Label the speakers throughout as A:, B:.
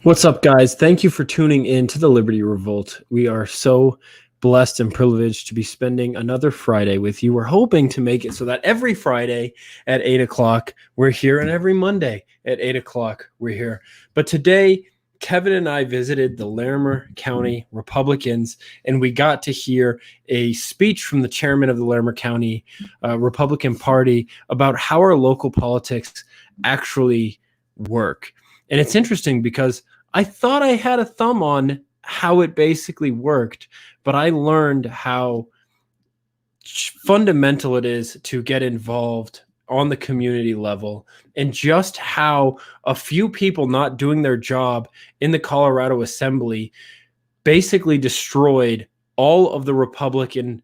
A: What's up, guys? Thank you for tuning in to the Liberty Revolt. We are so blessed and privileged to be spending another Friday with you. We're hoping to make it so that every Friday at 8 o'clock we're here, and every Monday at 8 o'clock we're here. But today, Kevin and I visited the Larimer County Republicans, and we got to hear a speech from the chairman of the Larimer County Republican Party about how our local politics actually work. And it's interesting because I thought I had a thumb on how it basically worked, but I learned how fundamental it is to get involved on the community level, and just how a few people not doing their job in the Colorado Assembly basically destroyed all of the Republican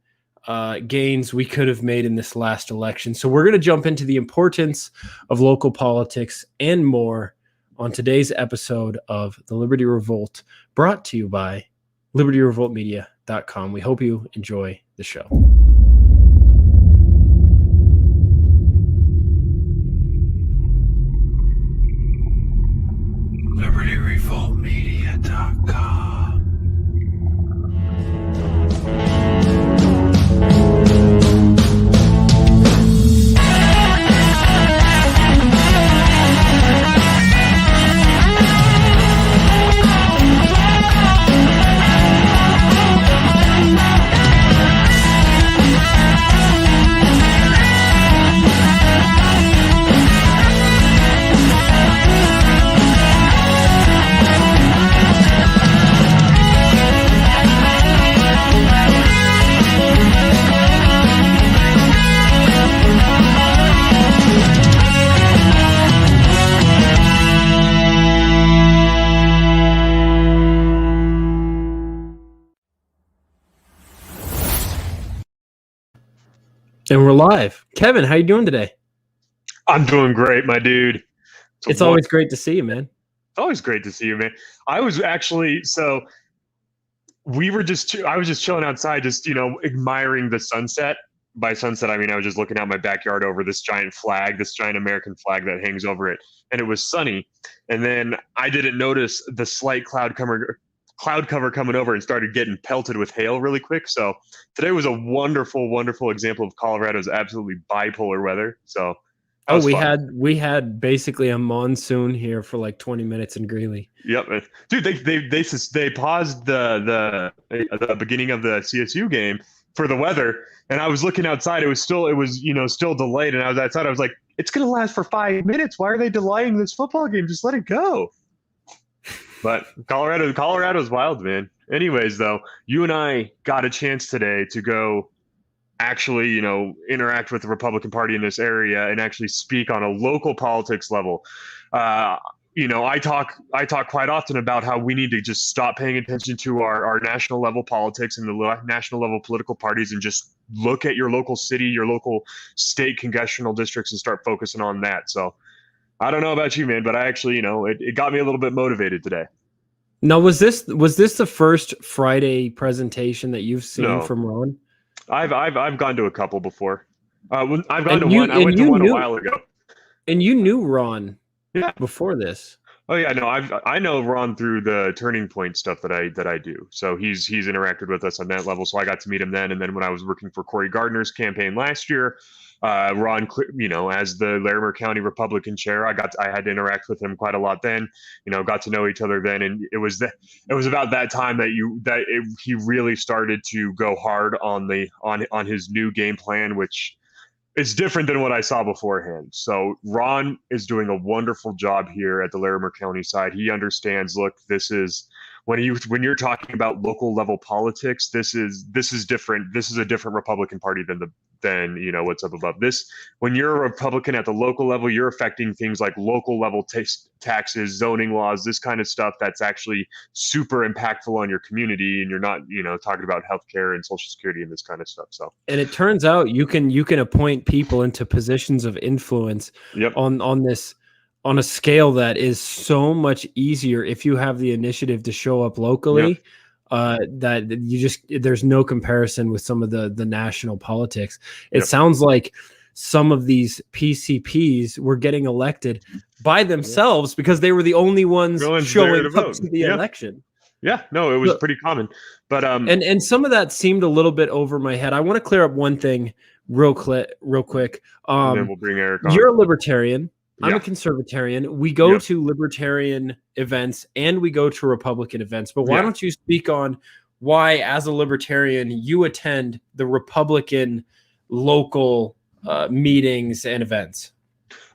A: gains we could have made in this last election. So we're going to jump into the importance of local politics and more on today's episode of the Liberty Revolt, brought to you by libertyrevoltmedia.com. We hope you enjoy the show. libertyrevoltmedia.com. And we're live. Kevin, how you doing today?
B: I'm doing great, my dude.
A: It's always great to see you, man.
B: It's always great to see you, man. I was actually, I was just chilling outside, just, admiring the sunset. By sunset, I mean, I was just looking out my backyard over this giant American flag that hangs over it. And it was sunny. And then I didn't notice the slight cloud cover coming over and started getting pelted with hail really quick. So today was a wonderful, wonderful example of Colorado's absolutely bipolar weather. So
A: we had basically a monsoon here for like 20 minutes in Greeley.
B: Yep, dude. They paused the beginning of the CSU game for the weather, and I was looking outside. It was still delayed, and I was outside. I was like, it's gonna last for 5 minutes. Why are they delaying this football game? Just let it go. But Colorado's wild, man. Anyways, though, you and I got a chance today to go actually, interact with the Republican Party in this area and actually speak on a local politics level. I talk quite often about how we need to just stop paying attention to our national level politics and the national level political parties and just look at your local city, your local state congressional districts and start focusing on that. So I don't know about you, man, but I actually, it got me a little bit motivated today.
A: Now, was this the first Friday presentation that you've seen from Ron?
B: I've gone to a couple before. I've gone to one. I went to one a while ago.
A: And you knew Ron, before this.
B: Oh yeah, no, I know Ron through the Turning Point stuff that I do. So he's interacted with us on that level. So I got to meet him then, and then when I was working for Cory Gardner's campaign last year, Ron, as the Larimer County Republican chair, I had to interact with him quite a lot then. Got to know each other then, and it was about that time that he really started to go hard on his new game plan, which is different than what I saw beforehand. So Ron is doing a wonderful job here at the Larimer County side. He understands. Look, this is when you're talking about local level politics. This is different. This is a different Republican Party than what's up above. This, when you're a Republican at the local level, you're affecting things like local level taxes, zoning laws, this kind of stuff that's actually super impactful on your community, and you're not talking about healthcare and Social Security and this kind of stuff. So,
A: and it turns out you can appoint people into positions of influence on this, on a scale that is so much easier if you have the initiative to show up locally. That there's no comparison with some of the national politics. It sounds like some of these PCPs were getting elected by themselves because they were the only ones
B: No one's there
A: showing
B: to
A: up
B: vote.
A: to the election.
B: Yeah, no, it was pretty common. But
A: and some of that seemed a little bit over my head. I want to clear up one thing real quick.
B: and then we'll bring Eric on.
A: You're a libertarian. I'm
B: Yeah.
A: a conservatarian. We go
B: Yep.
A: to libertarian events and we go to Republican events. But why
B: Yeah.
A: don't you speak on why, as a libertarian, you attend the Republican local meetings and events?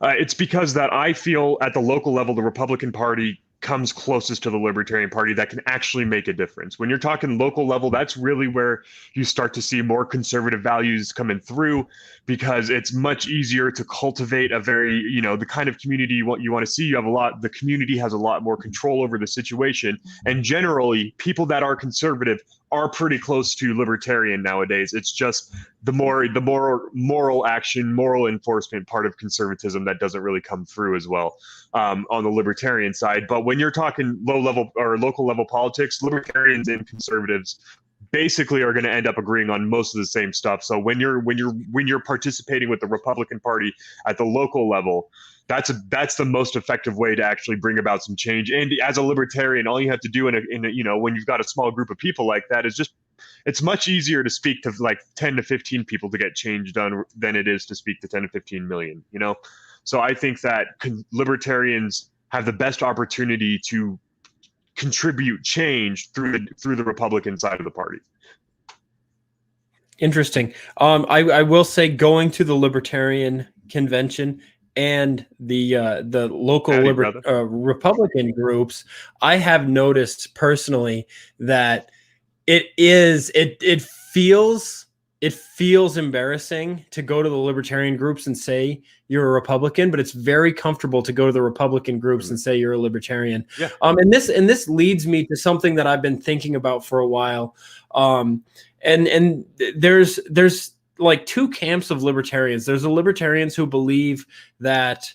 B: It's because that I feel at the local level, the Republican Party comes closest to the Libertarian Party that can actually make a difference. When you're talking local level, that's really where you start to see more conservative values coming through, because it's much easier to cultivate a very, the kind of community you want to see. The community has a lot more control over the situation. And generally, people that are conservative are pretty close to libertarian nowadays. It's just the moral action, moral enforcement part of conservatism that doesn't really come through as well on the libertarian side. But when you're talking low level or local level politics, libertarians and conservatives basically are going to end up agreeing on most of the same stuff. So when you're participating with the Republican Party at the local level, that's the most effective way to actually bring about some change. And as a libertarian, all you have to do in a when you've got a small group of people like that is just, it's much easier to speak to like 10 to 15 people to get change done than it is to speak to 10 to 15 million, So I think that libertarians have the best opportunity to contribute change through the Republican side of the party.
A: Interesting. I will say, going to the Libertarian convention and the local Republican groups, I have noticed personally that it feels embarrassing to go to the Libertarian groups and say you're a Republican, but it's very comfortable to go to the Republican groups and say you're a Libertarian.
B: Yeah.
A: And this leads me to something that I've been thinking about for a while. And there's like two camps of libertarians. There's the libertarians who believe that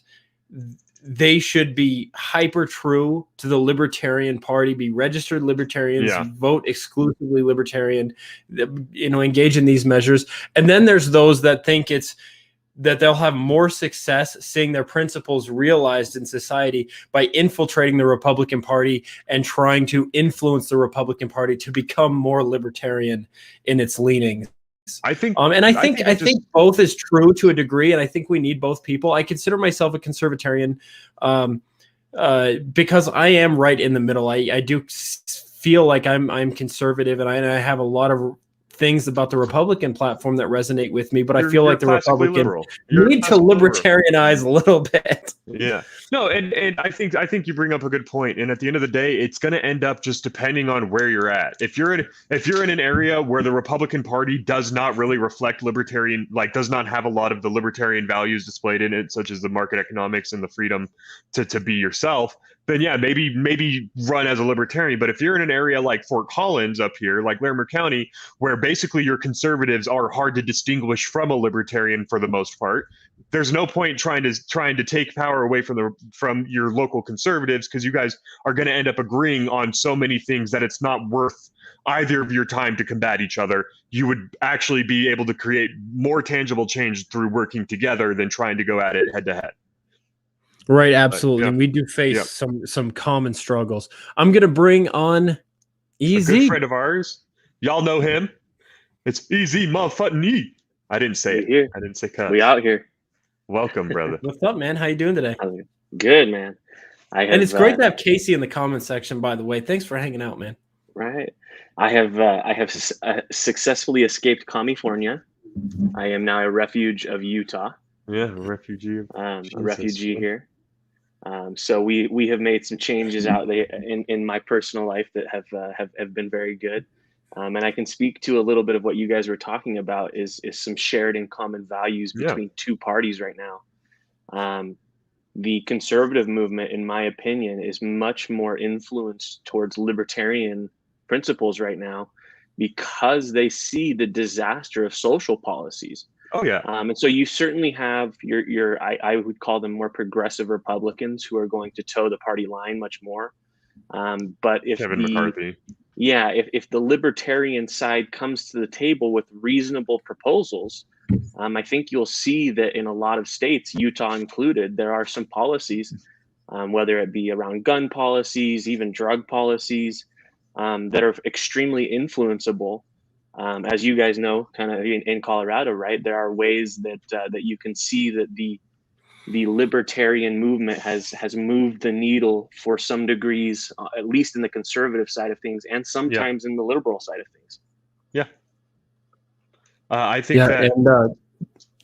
A: they should be hyper true to the Libertarian Party, be registered libertarians, vote exclusively libertarian, engage in these measures. And then there's those that think that they'll have more success seeing their principles realized in society by infiltrating the Republican Party and trying to influence the Republican Party to become more libertarian in its leanings. I think both is true to a degree, and I think we need both people. I consider myself a conservatarian because I am right in the middle. I do feel like I'm conservative, and I have a lot of things about the Republican platform that resonate with me, but I feel like the Republicans need to libertarianize a little bit.
B: Yeah. No, and I think you bring up a good point. And at the end of the day, it's going to end up just depending on where you're at. If you're in an area where the Republican Party does not really reflect libertarian, like does not have a lot of the libertarian values displayed in it, such as the market economics and the freedom to be yourself, then yeah, maybe run as a libertarian. But if you're in an area like Fort Collins up here, like Larimer County, where basically your conservatives are hard to distinguish from a libertarian for the most part, there's no point trying to take power away from your local conservatives, because you guys are going to end up agreeing on so many things that it's not worth either of your time to combat each other. You would actually be able to create more tangible change through working together than trying to go at it head to head.
A: Right, absolutely. And we do face some common struggles. I'm going to bring on EZ.
B: A good friend of ours. Y'all know him. It's EZ motherfucking E. I didn't say it.
C: Here.
B: I didn't say cut.
C: We out here.
B: Welcome, brother.
A: What's up, man? How you doing today?
C: Good, man.
A: And it's great to have Casey in the comment section, by the way. Thanks for hanging out, man.
C: Right. I have successfully escaped California. I am now a refuge of Utah.
B: Yeah, a refugee.
C: A refugee here. So we have made some changes out there in my personal life that have been very good. And I can speak to a little bit of what you guys were talking about is some shared and common values between two parties right now. The conservative movement, in my opinion, is much more influenced towards libertarian principles right now because they see the disaster of social policies.
B: Oh yeah.
C: And so you certainly have I would call them more progressive Republicans who are going to toe the party line much more. But if
B: Kevin McCarthy.
C: Yeah, if the libertarian side comes to the table with reasonable proposals, I think you'll see that in a lot of states, Utah included, there are some policies, whether it be around gun policies, even drug policies, that are extremely influenceable. As you guys know, kind of in Colorado, right? There are ways that that you can see that the libertarian movement has moved the needle for some degrees, at least in the conservative side of things, and sometimes in the liberal side of things.
B: Yeah. I think that,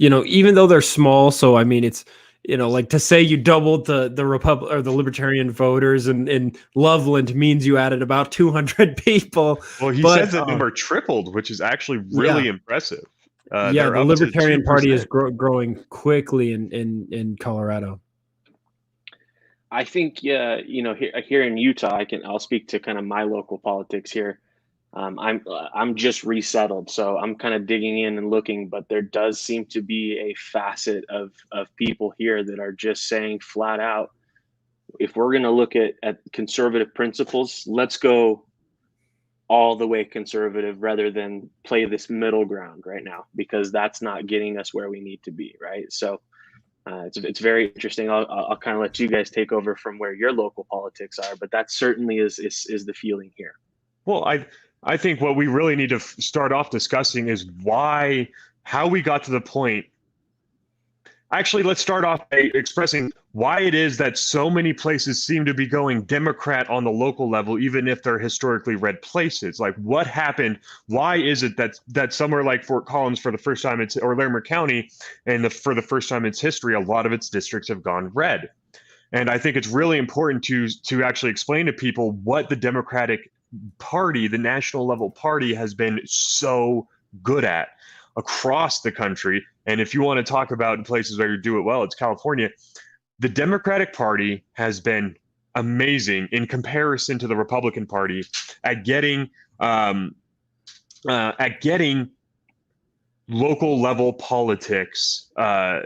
A: and even though they're small, so I mean, it's like to say you doubled the Republic or the Libertarian voters in Loveland means you added about 200 people.
B: well, he says the number tripled, which is actually really impressive.
A: The Libertarian Party is growing quickly in Colorado.
C: I think here in Utah, I'll speak to kind of my local politics here. I'm just resettled, so I'm kind of digging in and looking, but there does seem to be a facet of people here that are just saying flat out, if we're going to look at conservative principles, let's go all the way conservative rather than play this middle ground right now, because that's not getting us where we need to be, right? So it's very interesting. I'll kind of let you guys take over from where your local politics are, but that certainly is the feeling here.
B: Well, I think what we really need to start off discussing is how we got to the point. Actually, let's start off by expressing why it is that so many places seem to be going Democrat on the local level, even if they're historically red places. Like, what happened? Why is it that somewhere like Fort Collins, for the first time, or Larimer County, for the first time in its history, a lot of its districts have gone red? And I think it's really important to actually explain to people what the Democratic Party, the national level party, has been so good at across the country. And if you want to talk about places where you do it well, it's California. The Democratic Party has been amazing in comparison to the Republican Party at getting local level politics, at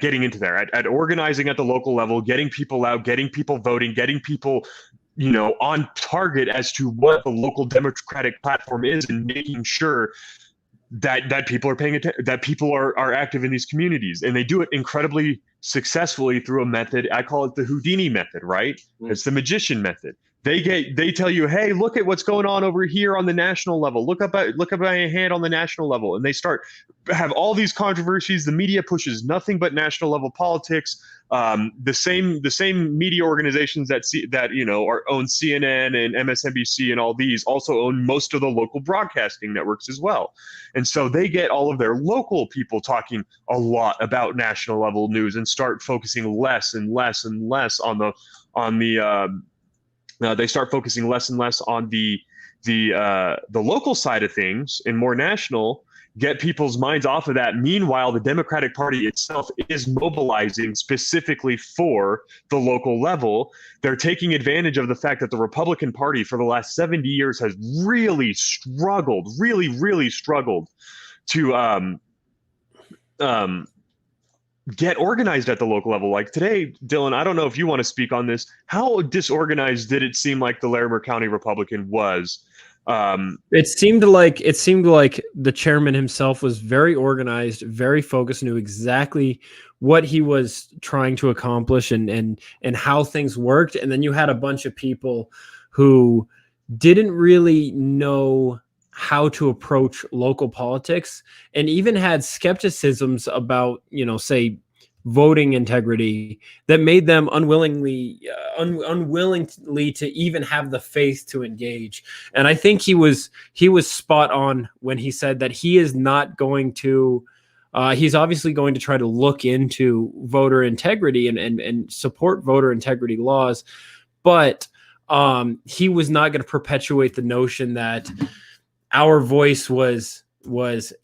B: getting into there, at organizing at the local level, getting people out, getting people voting, getting people on target as to what the local Democratic platform is, and making sure that people are paying attention, that people are active in these communities. And they do it incredibly successfly through a method. I call it the Houdini method, right? It's the magician method. They tell you, hey, look at what's going on over here on the national level. Look up at my hand on the national level. And they have all these controversies. The media pushes nothing but national level politics. The same media organizations that own CNN and MSNBC and all these also own most of the local broadcasting networks as well. And so they get all of their local people talking a lot about national level news and start focusing less and less and less on the they start focusing less and less on the local side of things and more national, get people's minds off of that. Meanwhile, the Democratic Party itself is mobilizing specifically for the local level. They're taking advantage of the fact that the Republican Party for the last 70 years has really struggled to get organized at the local level. Like today, Dylan, I don't know if you want to speak on this. How disorganized did it seem like the Larimer County Republican was?
A: It seemed like the chairman himself was very organized, very focused, knew exactly what he was trying to accomplish and how things worked. And then you had a bunch of people who didn't really know how to approach local politics, and even had skepticisms about, say, voting integrity that made them unwillingly to even have the faith to engage. And I think he was spot on when he said that he is not going to he's obviously going to try to look into voter integrity and support voter integrity laws, but he was not going to perpetuate the notion that our voice was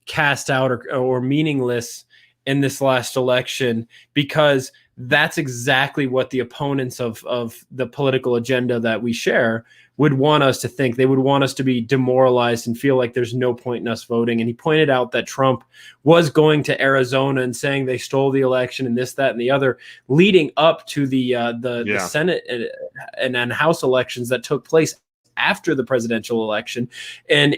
A: cast out or meaningless in this last election, because that's exactly what the opponents of the political agenda that we share would want us to think. They would want us to be demoralized and feel like there's no point in us voting. And he pointed out that Trump was going to Arizona and saying they stole the election and this, that, and the other, leading up to the Senate and House elections that took place after the presidential election. And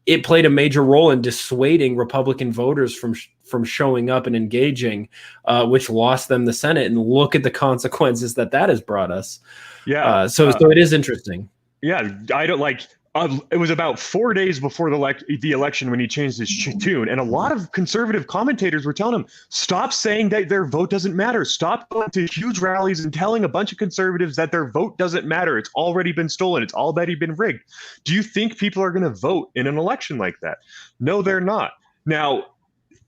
A: it played a major role in dissuading Republican voters from showing up and engaging, which lost them the Senate. And look at the consequences that has brought us.
B: Yeah.
A: So it is interesting.
B: Yeah, I don't like. It was about 4 days before the election when he changed his tune, and a lot of conservative commentators were telling him, "Stop saying that their vote doesn't matter. Stop going to huge rallies and telling a bunch of conservatives that their vote doesn't matter. It's already been stolen. It's already been rigged." Do you think people are going to vote in an election like that? No, they're not. Now,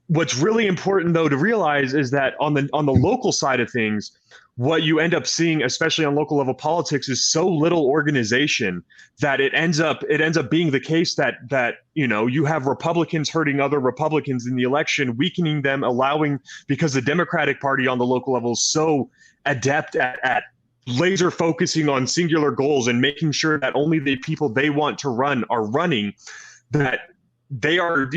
B: what's really important though to realize is that on the local side of things, what you end up seeing, especially on local level politics, is so little organization that it ends up being the case that you have Republicans hurting other Republicans in the election, weakening them, because the Democratic Party on the local level is so adept at laser focusing on singular goals and making sure that only the people they want to run are running, that they are,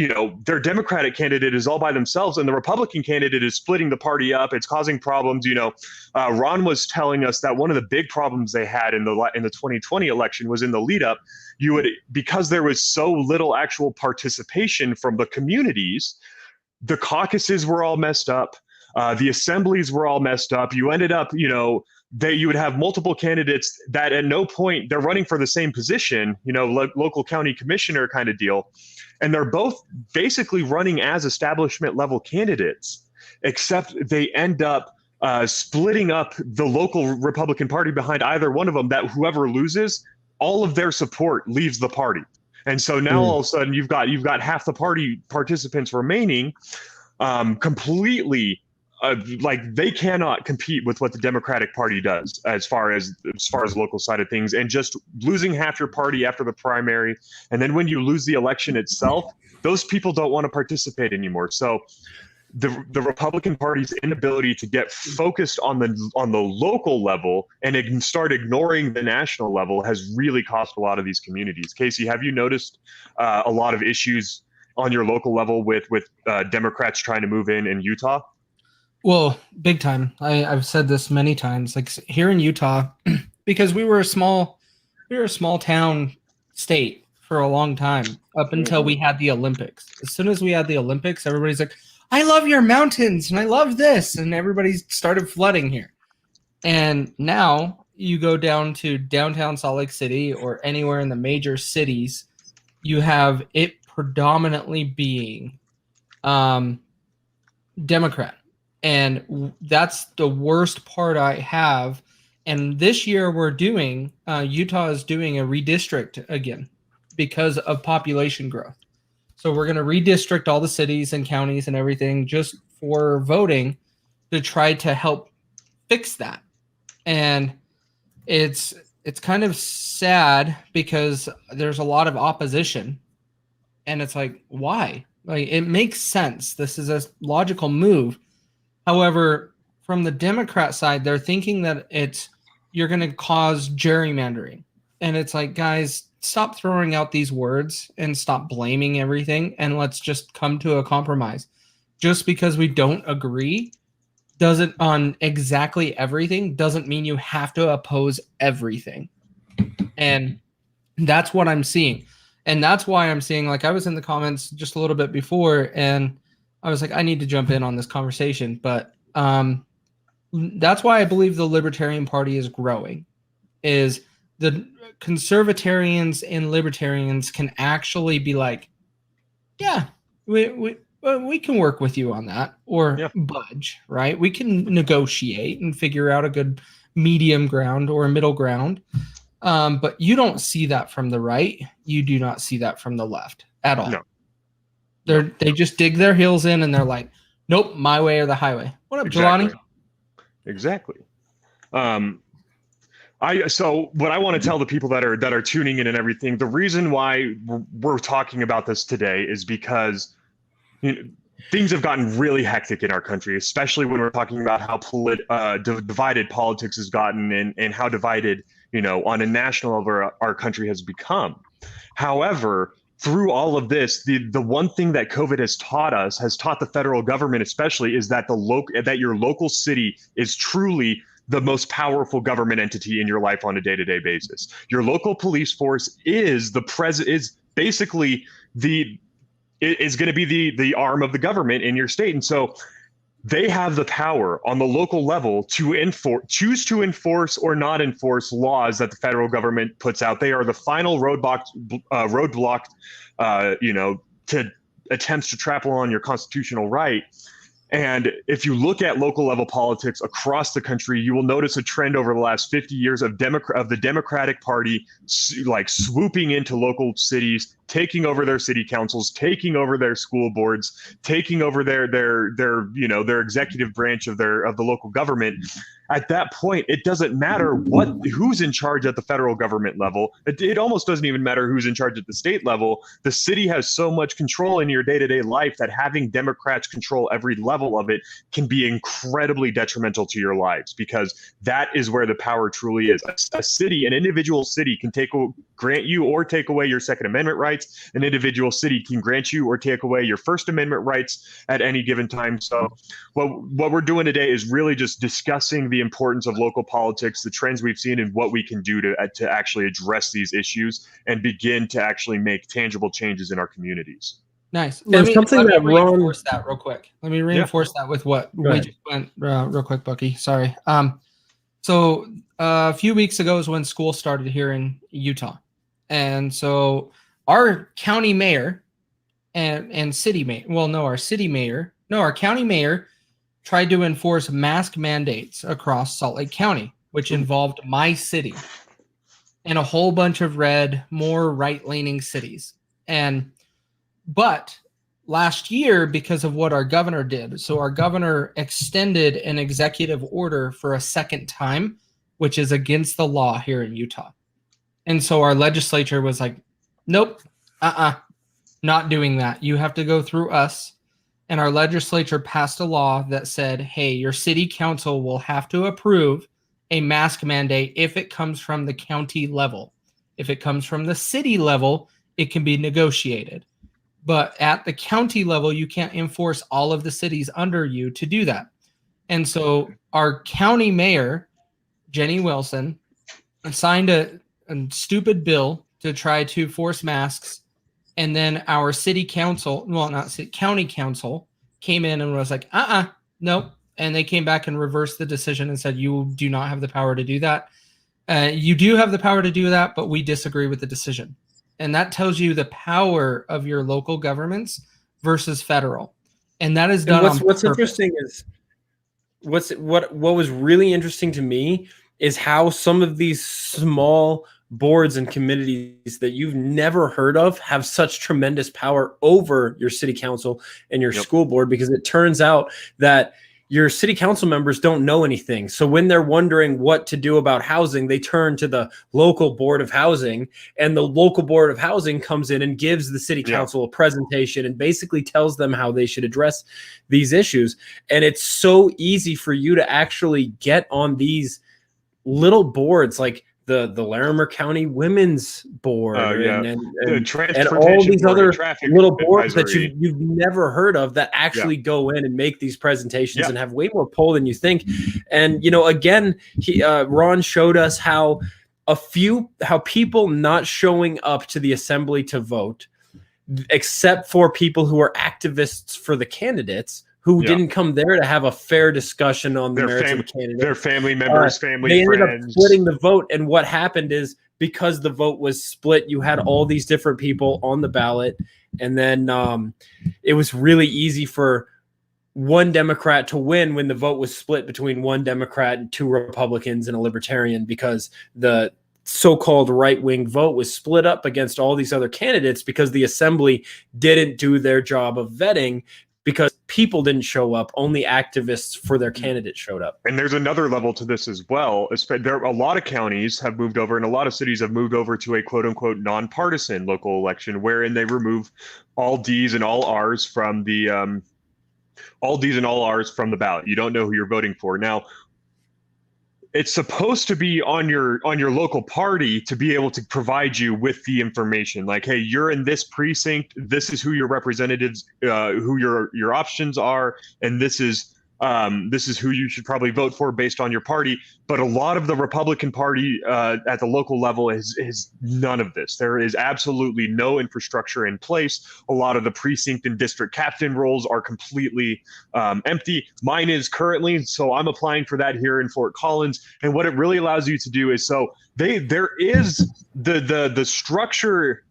B: their Democratic candidate is all by themselves, and the Republican candidate is splitting the party up. It's causing problems. Ron was telling us that one of the big problems they had in the 2020 election was in the lead up. Because there was so little actual participation from the communities, the caucuses were all messed up. The assemblies were all messed up. You ended up, you would have multiple candidates that at no point they're running for the same position, local county commissioner kind of deal. And they're both basically running as establishment level candidates, except they end up splitting up the local Republican Party behind either one of them, that whoever loses, all of their support leaves the party. And so now all of a sudden you've got half the party participants remaining completely they cannot compete with what the Democratic Party does as far as local side of things, and just losing half your party after the primary. And then when you lose the election itself, those people don't want to participate anymore. So the Republican Party's inability to get focused on the local level and start ignoring the national level has really cost a lot of these communities. Casey, have you noticed a lot of issues on your local level with Democrats trying to move in Utah?
D: Well, big time. I've said this many times. Like here in Utah, because we were a small town state for a long time up until we had the Olympics. As soon as we had the Olympics, everybody's like, "I love your mountains and I love this," and everybody started flooding here. And now you go down to downtown Salt Lake City or anywhere in the major cities, you have it predominantly being Democrat. And that's the worst part I have. And this year Utah is doing a redistrict again because of population growth. So we're going to redistrict all the cities and counties and everything just for voting to try to help fix that. And it's kind of sad because there's a lot of opposition. And it's like, why? Like, it makes sense. This is a logical move. However, from the Democrat side, they're thinking that you're going to cause gerrymandering. And it's like, guys, stop throwing out these words and stop blaming everything, and let's just come to a compromise. Just because we don't agree on exactly everything doesn't mean you have to oppose everything. And that's what I'm seeing. And that's why I'm seeing, like, I was in the comments just a little bit before, and I was like, I need to jump in on this conversation. But that's why I believe the Libertarian Party is growing, is the conservatarians and libertarians can actually be like, yeah, we can work with you on that, or budge, right? We can negotiate and figure out a good medium ground or a middle ground. But you don't see that from the right. You do not see that from the left at all. No. They just dig their heels in and they're like, nope, my way or the highway. What up, Jelani?
B: Exactly. So what I want to tell the people that are tuning in and everything, the reason why we're talking about this today is because things have gotten really hectic in our country, especially when we're talking about how divided politics has gotten and how divided, on a national level our country has become. However, through all of this, the one thing that COVID has taught the federal government especially, is that that your local city is truly the most powerful government entity in your life on a day-to-day basis. Your local police force is basically it is going to be the arm of the government in your state. And so they have the power on the local level to choose to enforce or not enforce laws that the federal government puts out. They are the final roadblock, to attempts to trample on your constitutional right. And if you look at local level politics across the country, you will notice a trend over the last 50 years of the Democratic Party like swooping into local cities, taking over their city councils, taking over their school boards, taking over their executive branch of the local government. At that point, it doesn't matter who's in charge at the federal government level. It almost doesn't even matter who's in charge at the state level. The city has so much control in your day-to-day life that having Democrats control every level of it can be incredibly detrimental to your lives, because that is where the power truly is. An individual city can grant you or take away your Second Amendment rights. An individual city can grant you or take away your First Amendment rights at any given time. So what we're doing today is really just discussing the importance of local politics, the trends we've seen, and what we can do to actually address these issues and begin to actually make tangible changes in our communities.
D: Nice. Let me reinforce that real quick. Let me reinforce
A: Yeah.
D: that with what we just went real quick, Bucky. Sorry. So a few weeks ago is when school started here in Utah. And so our county mayor and city mayor, our county mayor tried to enforce mask mandates across Salt Lake County, which involved my city and a whole bunch of more right-leaning cities. But last year, because of what our governor did, so our governor extended an executive order for a second time, which is against the law here in Utah. And so our legislature was like, nope, not doing that. You have to go through us. And our legislature passed a law that said, hey, your city council will have to approve a mask mandate if it comes from the county level. If it comes from the city level, it can be negotiated. But at the county level, you can't enforce all of the cities under you to do that. And so our county mayor, Jenny Wilson, signed a stupid bill to try to force masks. And then our city council, county council, came in and was like, nope. And they came back and reversed the decision and said, you do not have the power to do that. You do have the power to do that, but we disagree with the decision. And that tells you the power of your local governments versus federal. And that is done on purpose.
A: What's interesting is what was really interesting to me is how some of these small boards and committees that you've never heard of have such tremendous power over your city council and your school board, because it turns out that your city council members don't know anything. So when they're wondering what to do about housing, they turn to the local board of housing, and the local board of housing comes in and gives the city council a presentation and basically tells them how they should address these issues. And it's so easy for you to actually get on these little boards, like the Larimer County Women's Board and all these other little boards that you've never heard of that actually go in and make these presentations and have way more pull than you think. And, again, Ron showed us how people not showing up to the assembly to vote, except for people who are activists for the candidates, who didn't come there to have a fair discussion on the merits of the candidate.
B: Their family members,
A: they ended up splitting the vote. And what happened is, because the vote was split, you had all these different people on the ballot. And then it was really easy for one Democrat to win when the vote was split between one Democrat and two Republicans and a Libertarian, because the so-called right-wing vote was split up against all these other candidates because the assembly didn't do their job of vetting, because people didn't show up. Only activists for their candidate showed up.
B: And there's another level to this as well. A lot of counties have moved over, and a lot of cities have moved over to a quote-unquote nonpartisan local election, wherein they remove all D's and all R's from the ballot. You don't know who you're voting for. Now, it's supposed to be on your local party to be able to provide you with the information, like, hey, you're in this precinct, this is who your representatives, who your options are, and this is This is who you should probably vote for based on your party. But a lot of the Republican Party at the local level is none of this. There is absolutely no infrastructure in place. A lot of the precinct and district captain roles are completely empty. Mine is currently, so I'm applying for that here in Fort Collins. And what it really allows you to do is, so there is the structure.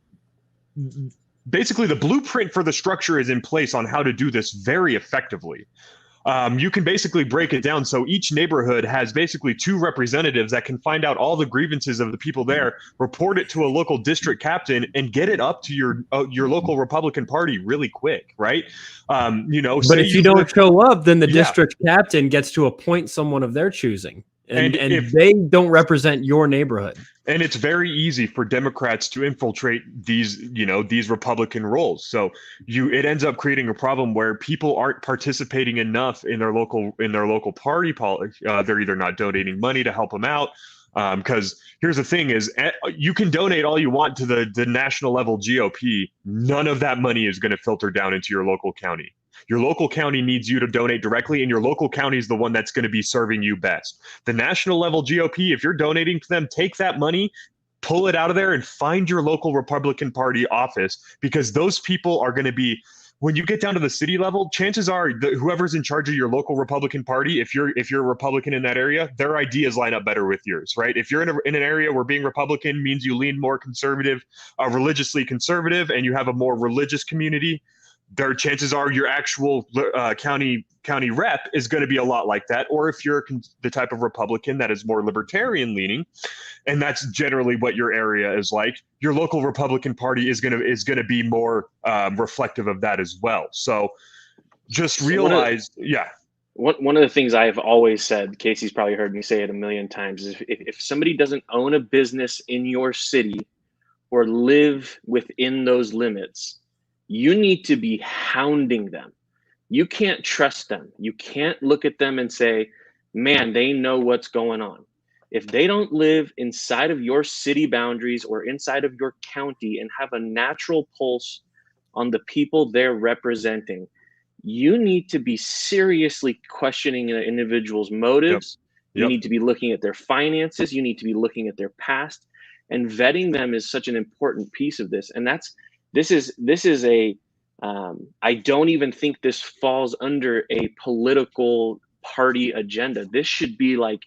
B: Basically, the blueprint for the structure is in place on how to do this very effectively. You can basically break it down. So each neighborhood has basically 2 representatives that can find out all the grievances of the people there, report it to a local district captain, and get it up to your local Republican Party really quick, right? But
A: if you don't show up, then the district captain gets to appoint someone of their choosing. And if they don't represent your neighborhood.
B: And it's very easy for Democrats to infiltrate these Republican roles. So it ends up creating a problem where people aren't participating enough in their local party politics. They're either not donating money to help them out. Because here's the thing is, you can donate all you want to the national level GOP. None of that money is going to filter down into your local county. Your local county needs you to donate directly, and your local county is the one that's going to be serving you best. The national level GOP, if you're donating to them, take that money, pull it out of there, and find your local Republican Party office, because those people are going to be, when you get down to the city level, chances are whoever's in charge of your local Republican Party, if you're a Republican in that area, their ideas line up better with yours, right? If you're in an area where being Republican means you lean more conservative, religiously conservative, and you have a more religious community, their chances are your actual county rep is going to be a lot like that. Or if you're the type of Republican that is more libertarian leaning, and that's generally what your area is like, your local Republican Party is going to be more reflective of that as well. So just realize,
C: One of the things I've always said, Casey's probably heard me say it a million times, is if somebody doesn't own a business in your city or live within those limits, you need to be hounding them. You can't trust them. You can't look at them and say, man, they know what's going on. If they don't live inside of your city boundaries or inside of your county and have a natural pulse on the people they're representing, you need to be seriously questioning an individual's motives. Yep. You need to be looking at their finances. You need to be looking at their past, and vetting them is such an important piece of this. And this is a, I don't even think this falls under a political party agenda. This should be like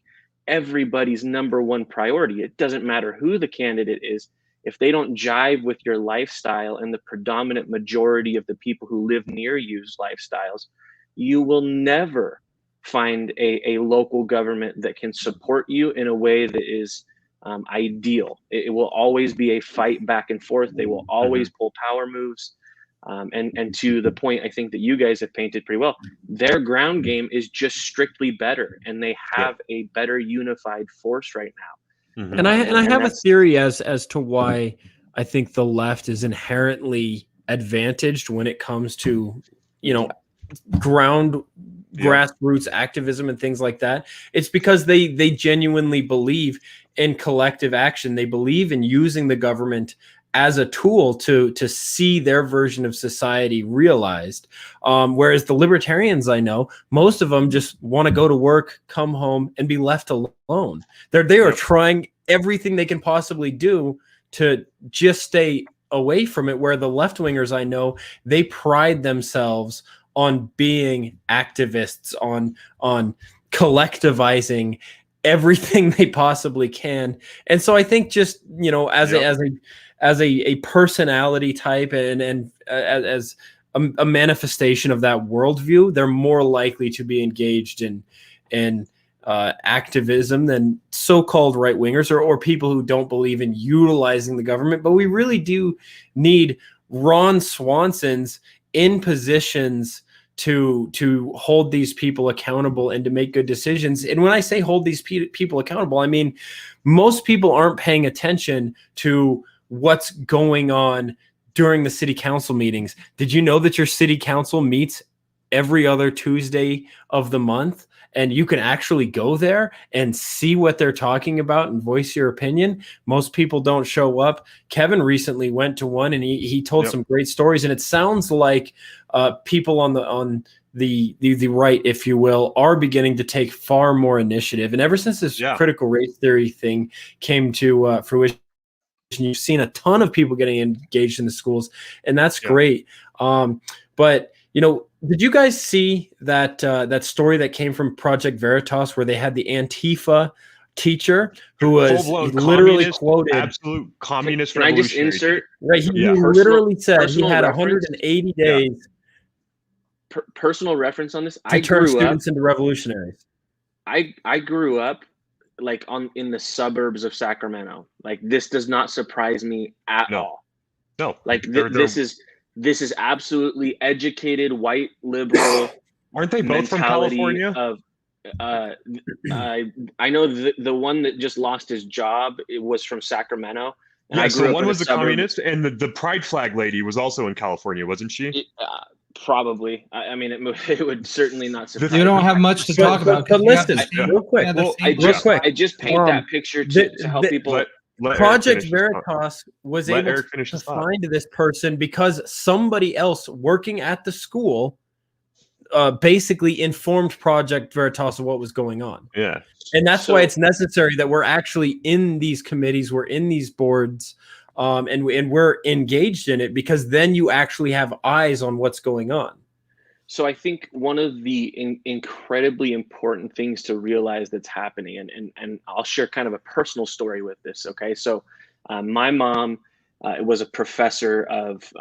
C: everybody's number one priority. It doesn't matter who the candidate is. If they don't jive with your lifestyle and the predominant majority of the people who live near you's lifestyles, you will never find a local government that can support you in a way that is ideal. It will always be a fight back and forth. They will always pull power moves. And to the point I think that you guys have painted pretty well, their ground game is just strictly better, and they have a better unified force right now.
A: And I have a theory as to why I think the left is inherently advantaged when it comes to, grassroots activism and things like that. It's because they genuinely believe in collective action. They believe in using the government as a tool to see their version of society realized. Whereas the libertarians I know, most of them just want to go to work, come home, and be left alone. They are trying everything they can possibly do to just stay away from it, where the left-wingers I know, they pride themselves on being activists, on collectivizing everything they possibly can. And so I think just, as a personality type and as a manifestation of that worldview, they're more likely to be engaged in activism than so-called right-wingers or people who don't believe in utilizing the government. But we really do need Ron Swansons in positions to hold these people accountable and to make good decisions. And when I say hold these people accountable, I mean, most people aren't paying attention to what's going on during the city council meetings. Did you know that your city council meets every other Tuesday of the month? and you can actually go there and see what they're talking about and voice your opinion, most people don't show up. Kevin recently went to one, and he told some great stories, and it sounds like people on the right, if you will, are beginning to take far more initiative. And ever since this critical race theory thing came to fruition, you've seen a ton of people getting engaged in the schools, and that's great. But did you guys see that that story that came from Project Veritas, where they had the Antifa teacher who was literally quoted
B: absolute communist
C: Can I just insert?
A: Right, he literally said he had 180 days
C: personal reference on this.
A: to turn students into revolutionaries.
C: I grew up like in the suburbs of Sacramento. Like, this does not surprise me at all.
B: No,
C: like this is absolutely educated white liberal.
B: Aren't they both from California?
C: I know the one that just lost his job, it was from Sacramento. And I grew
B: so
C: up
B: one was a
C: suburb.
B: communist, and the pride flag lady was also in California, wasn't she?
C: Probably. I mean, it would certainly not surprise me.
D: You don't have much to talk about.
A: But listen, real quick.
C: I just paint that picture to help people.
A: Project Veritas was able to find this person because somebody else working at the school basically informed Project Veritas of what was going on.
B: Yeah.
A: And that's why it's necessary that we're actually in these committees, we're in these boards, and we're engaged in it, because then you actually have eyes on what's going on.
C: So I think one of the incredibly important things to realize that's happening, and I'll share kind of a personal story with this. Okay, so my mom was a professor of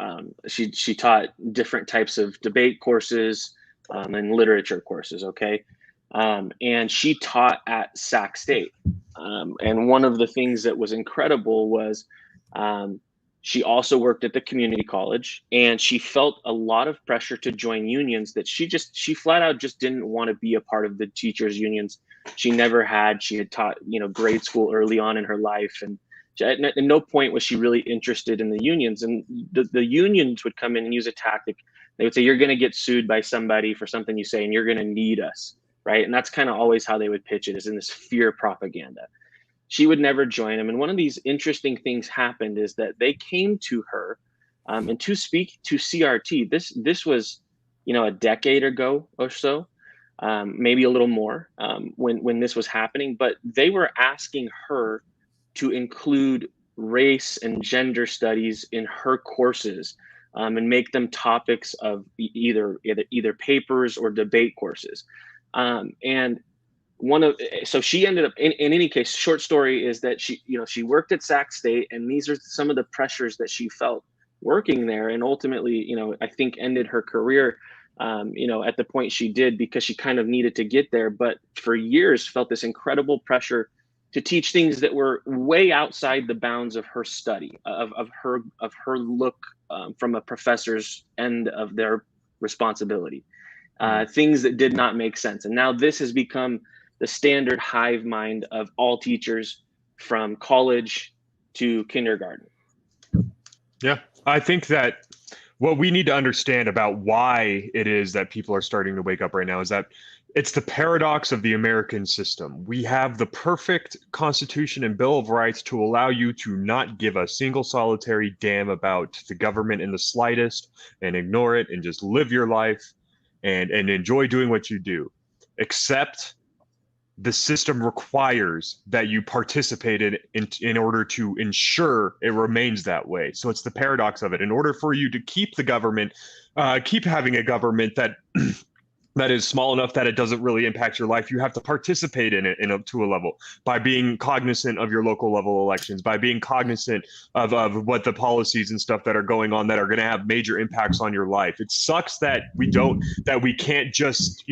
C: she taught different types of debate courses and literature courses. Okay, and she taught at Sac State, and one of the things that was incredible was she also worked at the community college, and she felt a lot of pressure to join unions that she flat out just didn't want to be a part of the teachers unions. She never had. She had taught grade school early on in her life, and at no point was she really interested in the unions. And the unions would come in and use a tactic. They would say, you're going to get sued by somebody for something you say, and you're going to need us, right? And that's kind of always how they would pitch it, is in this fear propaganda. She would never join them. And one of these interesting things happened is that they came to her and to speak to CRT. This was, a decade ago or so, maybe a little more, when this was happening. But they were asking her to include race and gender studies in her courses, and make them topics of either papers or debate courses. And so she ended up in any case, short story is that she worked at Sac State, and these are some of the pressures that she felt working there, and ultimately, I think ended her career, at the point she did, because she kind of needed to get there, but for years felt this incredible pressure to teach things that were way outside the bounds of her study, of her look, from a professor's end of their responsibility, things that did not make sense. And now this has become the standard hive mind of all teachers from college to kindergarten.
B: Yeah, I think that what we need to understand about why it is that people are starting to wake up right now is that it's the paradox of the American system. We have the perfect Constitution and Bill of Rights to allow you to not give a single solitary damn about the government in the slightest, and ignore it and just live your life and enjoy doing what you do. Except the system requires that you participate in order to ensure it remains that way. So it's the paradox of it. In order for you to keep the government, keep having a government that that is small enough that it doesn't really impact your life, you have to participate in it to a level, by being cognizant of your local level elections, by being cognizant of what the policies and stuff that are going on that are going to have major impacts on your life. It sucks that we can't just,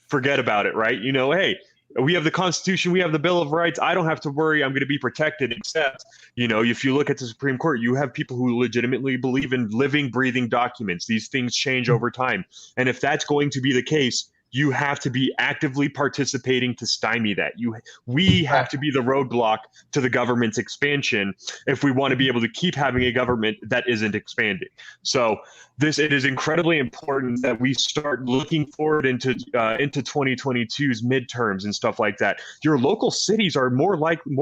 B: forget about it, right? Hey, we have the Constitution, we have the Bill of Rights. I don't have to worry, I'm going to be protected. Except, if you look at the Supreme Court, you have people who legitimately believe in living, breathing documents. These things change over time. And if that's going to be the case, you have to be actively participating to stymie that. We have to be the roadblock to the government's expansion if we want to be able to keep having a government that isn't expanding. So it is incredibly important that we start looking forward into 2022's midterms and stuff like that. Your local cities are more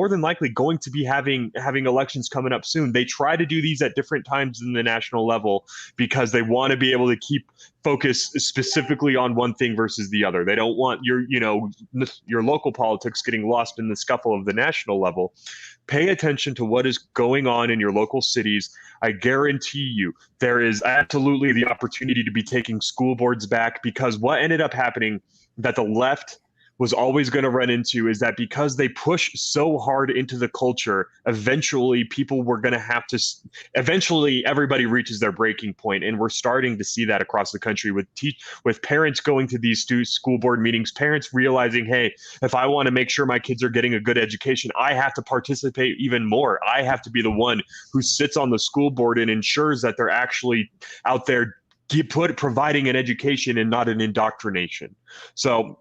B: than likely going to be having elections coming up soon. They try to do these at different times than the national level because they want to be able to keep focus specifically on one thing versus the other. They don't want your local politics getting lost in the scuffle of the national level. Pay attention to what is going on in your local cities. I guarantee you there is absolutely the opportunity to be taking school boards back, because what ended up happening that the left was always going to run into is that because they push so hard into the culture, eventually everybody reaches their breaking point. And we're starting to see that across the country with parents going to these school board meetings, parents realizing, hey, if I want to make sure my kids are getting a good education, I have to participate even more. I have to be the one who sits on the school board and ensures that they're actually out there providing an education and not an indoctrination. So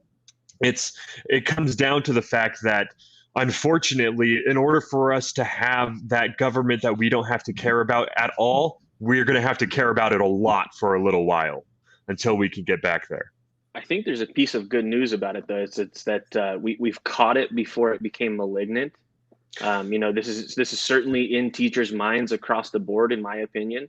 B: it comes down to the fact that, unfortunately, in order for us to have that government that we don't have to care about at all, we're going to have to care about it a lot for a little while until we can get back there.
C: I think there's a piece of good news about it, though. It's that we've caught it before it became malignant. This is certainly in teachers' minds across the board, in my opinion.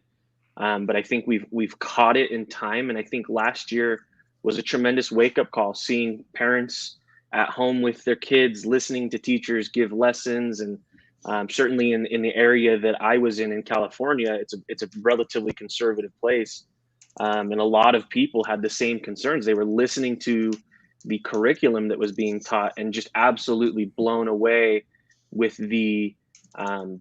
C: But I think we've caught it in time, and I think last year was a tremendous wake-up call, seeing parents at home with their kids, listening to teachers give lessons. And certainly in the area that I was in California, it's a relatively conservative place. And a lot of people had the same concerns. They were listening to the curriculum that was being taught and just absolutely blown away with the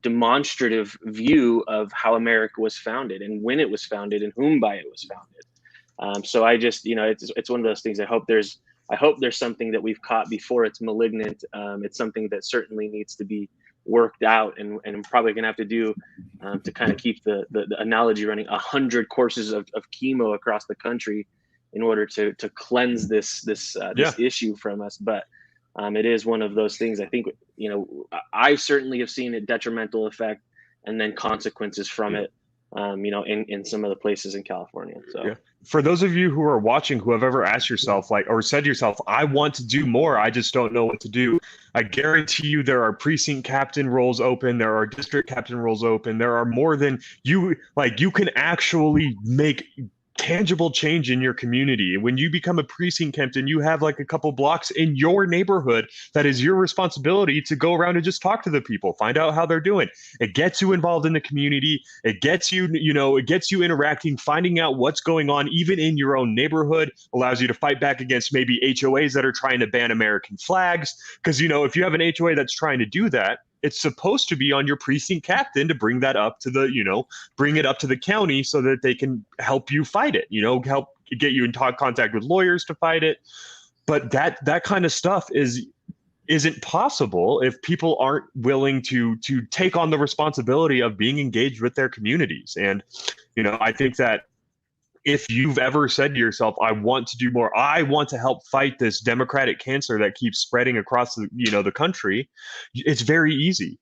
C: demonstrative view of how America was founded and when it was founded and whom by it was founded. So I just, it's one of those things. I hope there's something that we've caught before it's malignant. It's something that certainly needs to be worked out, and I'm probably gonna have to do to kind of keep the analogy running 100 courses of chemo across the country in order to cleanse this issue from us. But it is one of those things. I think I certainly have seen a detrimental effect and then consequences from it. In some of the places in California. So yeah.
B: For those of you who are watching, who have ever asked yourself or said to yourself, I want to do more, I just don't know what to do, I guarantee you there are precinct captain roles open, there are district captain roles open, there are more than you can actually make tangible change in your community. When you become a precinct captain, you have a couple blocks in your neighborhood that is your responsibility to go around and just talk to the people, find out how they're doing. It gets you involved in the community. It gets you, interacting, finding out what's going on even in your own neighborhood, allows you to fight back against maybe HOAs that are trying to ban American flags. Because, if you have an HOA that's trying to do that, it's supposed to be on your precinct captain to bring that up to bring it up to the county so that they can help you fight it, help get you in contact with lawyers to fight it. But that kind of stuff isn't possible if people aren't willing to take on the responsibility of being engaged with their communities. And, I think that if you've ever said to yourself, I want to do more, I want to help fight this democratic cancer that keeps spreading across the country, it's very easy.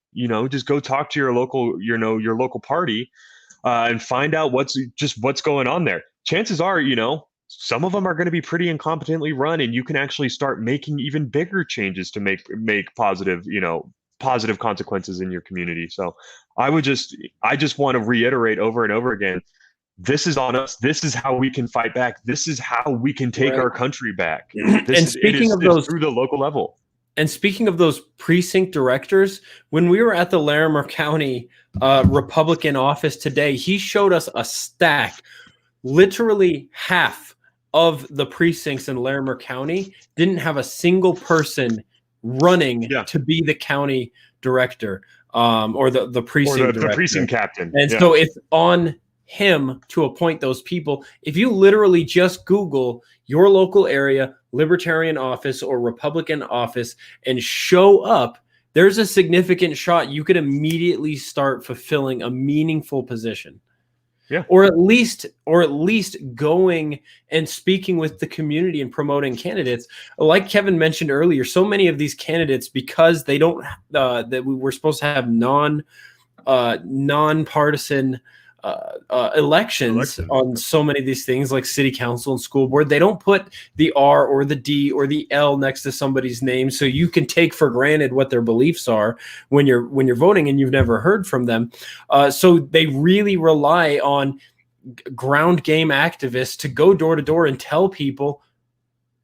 B: Just go talk to your local party and find out what's going on there. Chances are, some of them are going to be pretty incompetently run, and you can actually start making even bigger changes to make positive consequences in your community. So I just want to reiterate over and over again, this is on us. This is how we can fight back. This is how we can take our country back. It's through the local level.
A: And speaking of those precinct directors, when we were at the Larimer County Republican office today, he showed us a stack. Literally half of the precincts in Larimer County didn't have a single person running to be the county director or the precinct director.
B: The precinct captain.
A: And so it's on him to appoint those people. If you literally just Google your local area, Libertarian office or Republican office, and show up, there's a significant shot you could immediately start fulfilling a meaningful position.
B: Yeah.
A: Or at least going and speaking with the community and promoting candidates. Like Kevin mentioned earlier, so many of these candidates, because they don't that we were supposed to have nonpartisan elections on so many of these things like city council and school board, they don't put the R or the D or the L next to somebody's name, so you can take for granted what their beliefs are when you're voting and you've never heard from them. So they really rely on ground game activists to go door to door and tell people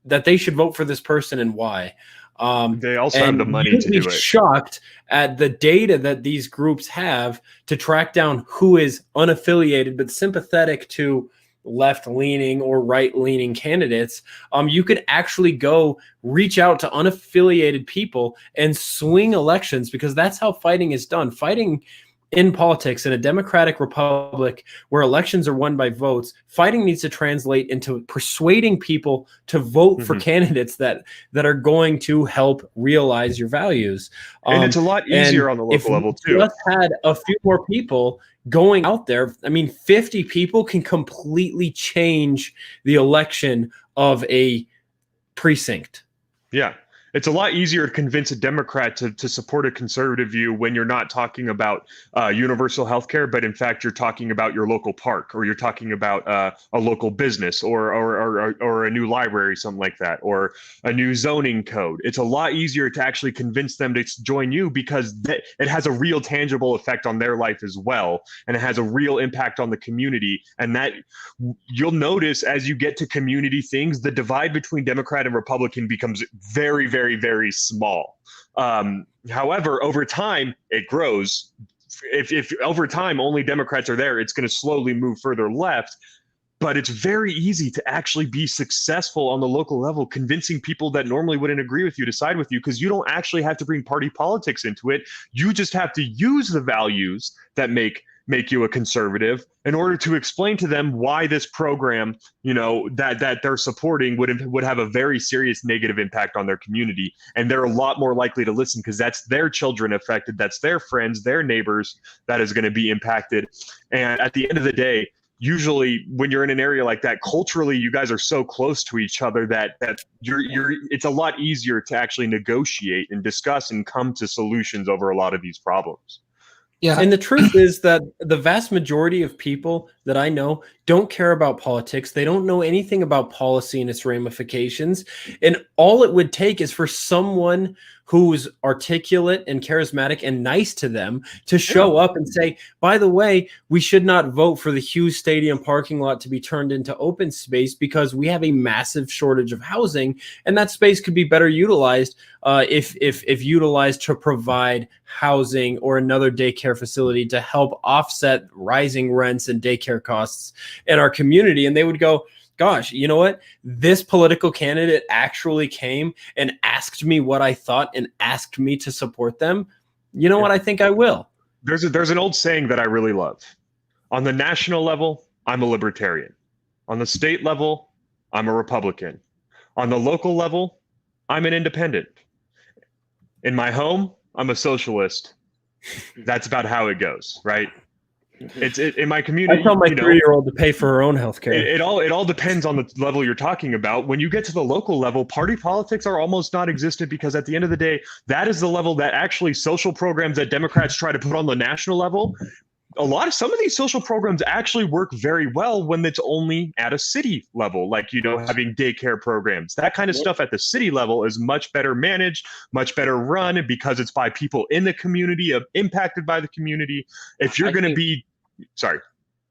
A: that they should vote for this person and why.
B: They also have the money to do it.
A: Shocked at the data that these groups have to track down who is unaffiliated but sympathetic to left-leaning or right-leaning candidates. You could actually go reach out to unaffiliated people and swing elections, because that's how fighting is done. Fighting in politics, in a democratic republic where elections are won by votes, fighting needs to translate into persuading people to vote for candidates that are going to help realize your values.
B: And it's a lot easier on the local level too.
A: If we just had a few more people going out there, I mean, 50 people can completely change the election of a precinct.
B: Yeah. It's a lot easier to convince a Democrat to support a conservative view when you're not talking about universal health care, but in fact, you're talking about your local park, or you're talking about a local business or a new library, something like that, or a new zoning code. It's a lot easier to actually convince them to join you, because it has a real tangible effect on their life as well. And it has a real impact on the community. And that you'll notice as you get to community things, the divide between Democrat and Republican becomes very, very, very small. However, over time, it grows. If over time only Democrats are there, it's going to slowly move further left. But it's very easy to actually be successful on the local level, convincing people that normally wouldn't agree with you to side with you, because you don't actually have to bring party politics into it. You just have to use the values that make you a conservative in order to explain to them why this program, that they're supporting would have a very serious negative impact on their community. And they're a lot more likely to listen, because that's their children affected, that's their friends, their neighbors that is going to be impacted. And at the end of the day, usually when you're in an area like that, culturally, you guys are so close to each other that it's a lot easier to actually negotiate and discuss and come to solutions over a lot of these problems.
D: Yeah.
A: And the truth is that the vast majority of people that I know don't care about politics. They don't know anything about policy and its ramifications. And all it would take is for someone who's articulate and charismatic and nice to them to show up and say, by the way, we should not vote for the Hughes Stadium parking lot to be turned into open space because we have a massive shortage of housing, and that space could be better utilized if utilized to provide housing or another daycare facility to help offset rising rents and daycare costs in our community. And they would go, gosh, you know what? This political candidate actually came and asked me what I thought and asked me to support them. You know what? I think I will.
B: There's an old saying that I really love. On the national level, I'm a libertarian. On the state level, I'm a Republican. On the local level, I'm an independent. In my home, I'm a socialist. That's about how it goes, right? It's in my community.
A: I tell my 3-year-old to pay for her own health care.
B: It all depends on the level you're talking about. When you get to the local level, party politics are almost non-existent, because at the end of the day, that is the level that actually social programs that Democrats try to put on the national level. Some of these social programs actually work very well when it's only at a city level, like, having daycare programs. That kind of stuff at the city level is much better managed, much better run, because it's by people in the community, impacted by the community. If you're going to be, sorry.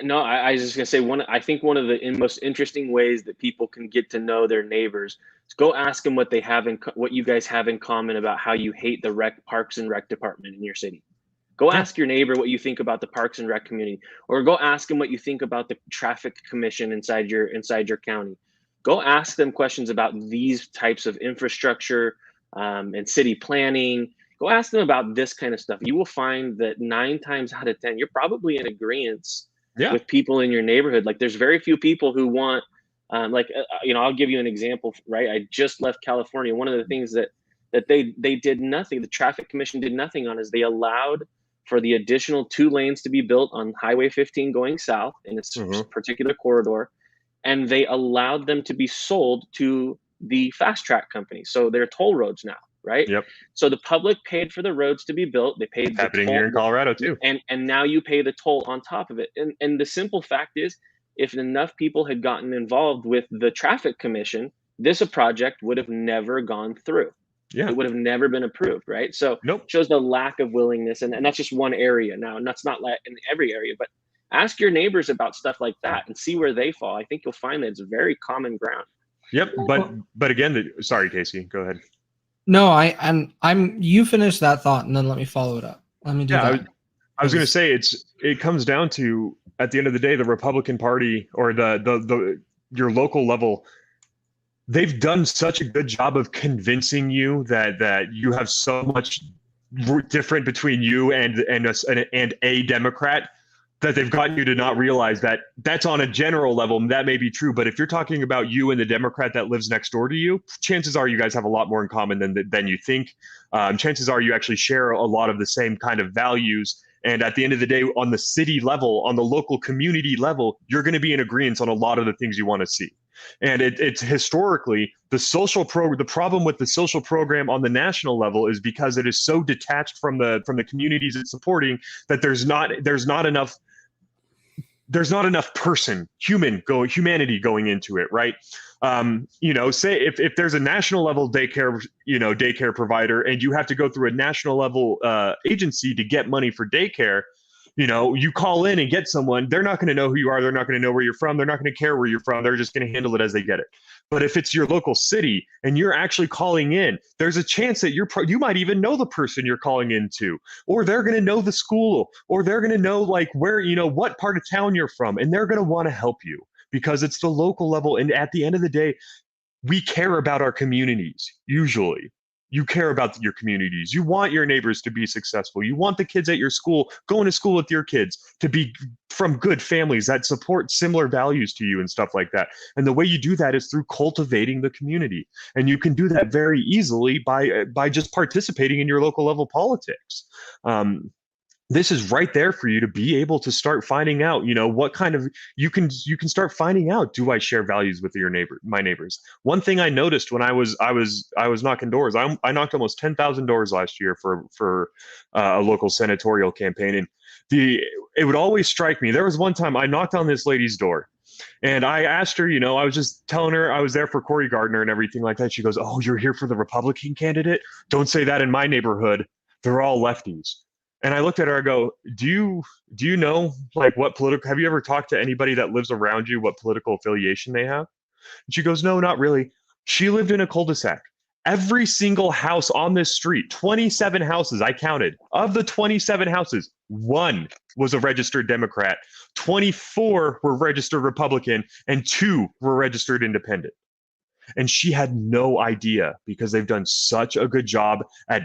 C: No, I was just going to say, I think one of the most interesting ways that people can get to know their neighbors is go ask them what you guys have in common about how you hate the Parks and Rec department in your city. Go ask your neighbor what you think about the Parks and Rec community, or go ask them what you think about the traffic commission inside your county. Go ask them questions about these types of infrastructure and city planning. Go ask them about this kind of stuff. You will find that 9 times out of 10, you're probably in agreement with people in your neighborhood. Like, there's very few people who want, I'll give you an example, right? I just left California. One of the things that they did nothing, the traffic commission did nothing on, is they allowed for the additional 2 lanes to be built on Highway 15 going south in this particular corridor, and they allowed them to be sold to the fast track company. So they're toll roads now, right?
B: Yep.
C: So the public paid for the roads to be built. They paid
B: It's
C: the
B: happening
C: toll,
B: here in Colorado too.
C: and now you pay the toll on top of it. And the simple fact is, if enough people had gotten involved with the traffic commission, this project would have never gone through.
B: Yeah.
C: It would have never been approved, right? So
B: Nope.
C: shows the lack of willingness, and that's just one area. Now, and that's not like in every area, but ask your neighbors about stuff like that and see where they fall. I think you'll find that it's very common ground.
B: Yep. But again, sorry, Casey, go ahead.
D: No, I'm you finish that thought and then let me follow it up. Let me do that.
B: I was going to say it comes down to, at the end of the day, the Republican Party or the your local level, they've done such a good job of convincing you that you have so much different between you and a Democrat, that they've gotten you to not realize that that's on a general level. That may be true, but if you're talking about you and the Democrat that lives next door to you, chances are you guys have a lot more in common than you think. Chances are you actually share a lot of the same kind of values. And at the end of the day, on the city level, on the local community level, you're going to be in agreement on a lot of the things you want to see. And it's historically the problem with the social program on the national level is because it is so detached from the communities it's supporting that there's not enough humanity going into it, right? Say if there's a national level daycare provider and you have to go through a national level agency to get money for daycare, you call in and get someone, they're not going to know who you are. They're not going to know where you're from. They're not going to care where you're from. They're just going to handle it as they get it. But if it's your local city and you're actually calling in, there's a chance that you might even know the person you're calling into, or they're going to know the school, or they're going to know like where, what part of town you're from, and they're going to want to help you because it's the local level. And at the end of the day, we care about our communities. Usually you care about your communities. You want your neighbors to be successful. You want the kids at your school going to school with your kids to be from good families that support similar values to you and stuff like that. And the way you do that is through cultivating the community. And you can do that very easily by just participating in your local level politics. This is right there for you to be able to start finding out, what kind of, you can start finding out, do I share values with my neighbors? One thing I noticed when I was knocking doors, I knocked almost 10,000 doors last year for a local senatorial campaign. And it would always strike me. There was one time I knocked on this lady's door and I asked her, I was just telling her I was there for Cory Gardner and everything like that. She goes, "Oh, you're here for the Republican candidate? Don't say that in my neighborhood. They're all lefties." And I looked at her, I go, do you know, like, have you ever talked to anybody that lives around you, what political affiliation they have? And she goes, "No, not really." She lived in a cul-de-sac. Every single house on this street, 27 houses, I counted. Of the 27 houses, 1 was a registered Democrat, 24 were registered Republican, and 2 were registered independent. And she had no idea because they've done such a good job at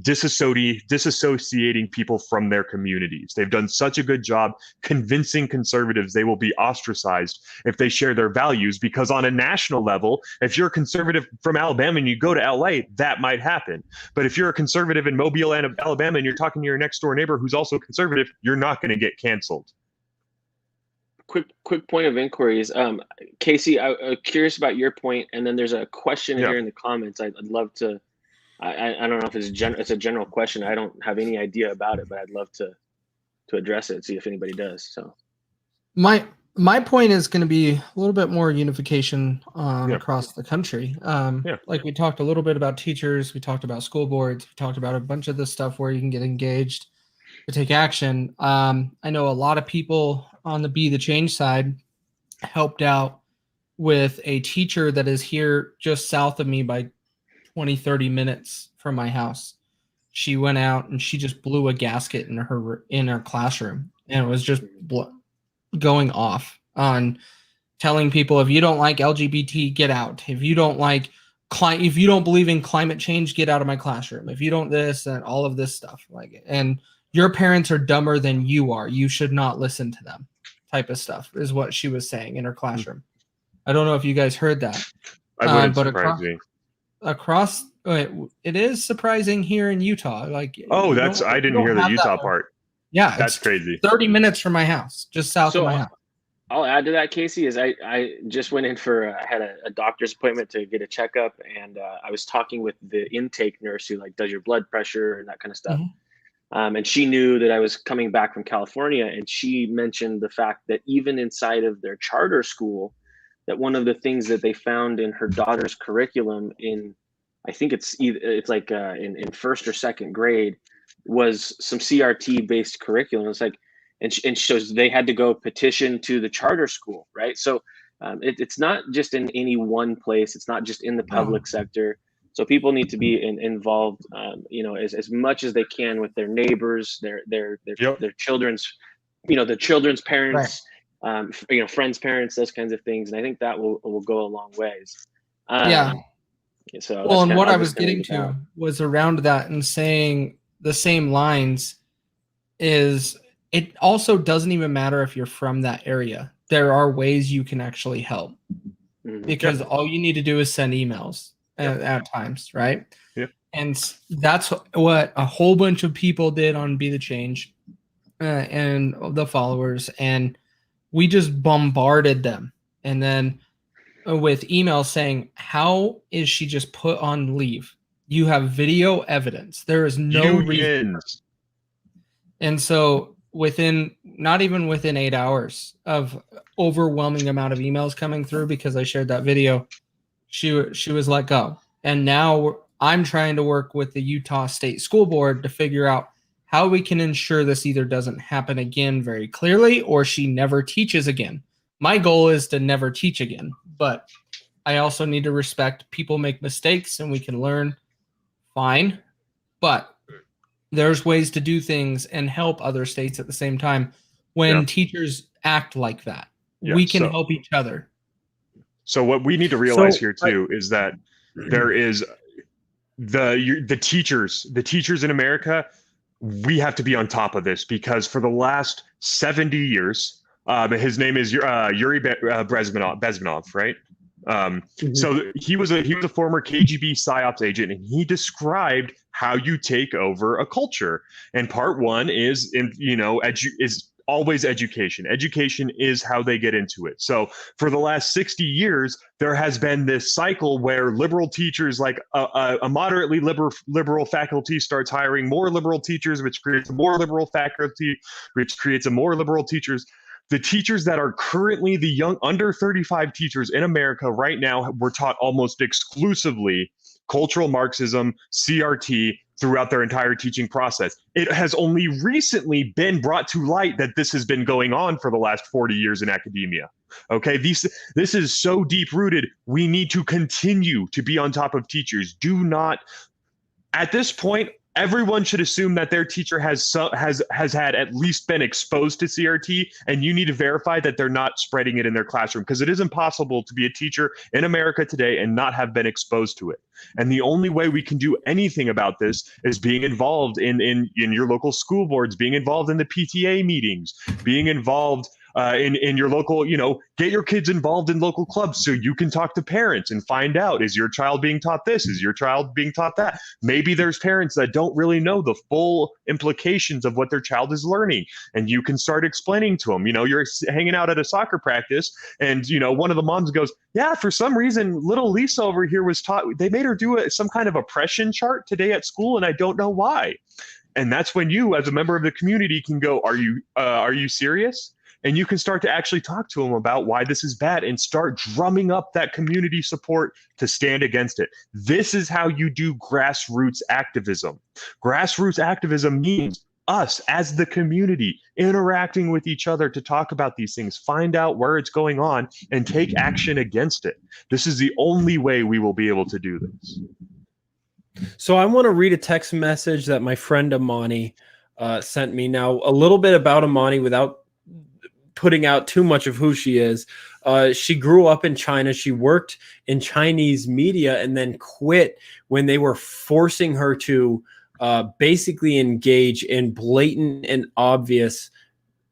B: disassociating people from their communities. They've done such a good job convincing conservatives they will be ostracized if they share their values, because on a national level, if you're a conservative from Alabama and you go to LA, that might happen. But if you're a conservative in Mobile, Alabama, and you're talking to your next door neighbor who's also conservative, you're not going to get canceled.
C: Quick point of inquiry is, Casey, I'm curious about your point, and then there's a question here in the comments. I'd love to. I don't know if it's a general question. I don't have any idea about it, but I'd love to address it, see if anybody does. So,
D: my point is going to be a little bit more unification across the country. Like we talked a little bit about teachers, we talked about school boards, we talked about a bunch of this stuff where you can get engaged to take action. I know a lot of people on the Be the Change side helped out with a teacher that is here just south of me by 20-30 minutes from my house. She went out and she just blew a gasket in her classroom, and it was just going off on telling people, if you don't like LGBT, get out. If you don't believe in climate change, get out of my classroom. If you don't this and all of this stuff, and your parents are dumber than you are, you should not listen to them, type of stuff is what she was saying in her classroom. I don't know if you guys heard that.
B: I wouldn't surprise me.
D: Across It is surprising here in Utah. Like,
B: Oh,
D: you
B: that's
D: don't-
B: I
D: you
B: didn't
D: don't
B: hear the
D: have that
B: Utah
D: much.
B: part.
D: Yeah,
B: That's
D: it's
B: crazy.
D: 30 minutes from my house, just south of
C: So
D: my house.
C: I'll add to that, Casey, is I just went in for I had a doctor's appointment to get a checkup, and I was talking with the intake nurse who like does your blood pressure and that kind of stuff.
D: Mhm.
C: And she knew that I was coming back from California, and she mentioned the fact that even inside of their charter school, that one of the things that they found in her daughter's curriculum in, I think it's like in first or second grade, was some CRT based curriculum. It's like, and so they had to go petition to the charter school, right? So it's not just in any one place. It's not just in the public sector. So people need to be involved, as much as they can with their neighbors,
B: Yep.
C: their children's, the children's
D: Right.
C: parents, friends' parents, those kinds of things. And I think that will go a long ways.
D: Yeah.
C: So
D: Well, and what I
C: I'll
D: was
C: just kinda
D: getting
C: leave it at
D: to was around that and saying the same lines is it also doesn't even matter if you're from that area. There are ways you can actually help
C: that. Mhm.
D: because all you need to do is send emails at times, right?
B: Yep.
D: And that's what a whole bunch of people did on Be the Change and the followers. And we just bombarded them. And then with emails saying, how is she just put on leave? You have video evidence. There is no reason.
B: Unions.
D: And so not even within 8 hours of overwhelming amount of emails coming through because I shared that video, she was let go. And now I'm trying to work with the Utah State School Board to figure out how we can ensure this either doesn't happen again very clearly or she never teaches again. My goal is to never teach again, but I also need to respect people make mistakes and we can learn. Fine. But there's ways to do things and help other states at the same time when teachers act like that.
B: Yeah,
D: we can help each other.
B: So what we need to realize here too is that there is the teachers in America. We have to be on top of this because for the last 70 years, his name is Yuri Bezmenov, right? So he was a former KGB psyops agent, and he described how you take over a culture. And part one is is always education. Education is how they get into it. So for the last 60 years, there has been this cycle where liberal teachers, like a moderately liberal faculty, starts hiring more liberal teachers, which creates more liberal faculty, which creates a more liberal teachers. The teachers that are currently the young under 35 teachers in America right now were taught almost exclusively cultural Marxism, CRT, throughout their entire teaching process. It has only recently been brought to light that this has been going on for the last 40 years in academia. Okay, this is so deep rooted. We need to continue to be on top of teachers. Do not, at this point, everyone should assume that their teacher has had at least been exposed to CRT, and you need to verify that they're not spreading it in their classroom, because it is impossible to be a teacher in America today and not have been exposed to it. And the only way we can do anything about this is being involved in your local school boards, being involved in the PTA meetings, being involved in your local, get your kids involved in local clubs so you can talk to parents and find out, is your child being taught this? Is your child being taught that? Maybe there's parents that don't really know the full implications of what their child is learning. And you can start explaining to them, you're hanging out at a soccer practice and, one of the moms goes, yeah, for some reason, little Lisa over here was taught, they made her do some kind of oppression chart today at school. And I don't know why. And that's when you, as a member of the community, can go, are you serious? And you can start to actually talk to them about why this is bad and start drumming up that community support to stand against it. This is how you do grassroots activism. Grassroots activism means us as the community interacting with each other to talk about these things, find out where it's going on, and take action against it. This is the only way we will be able to do this.
A: So I want to read a text message that my friend Amani sent me. Now, a little bit about Amani without putting out too much of who she is. She grew up in China. She worked in Chinese media and then quit when they were forcing her to basically engage in blatant and obvious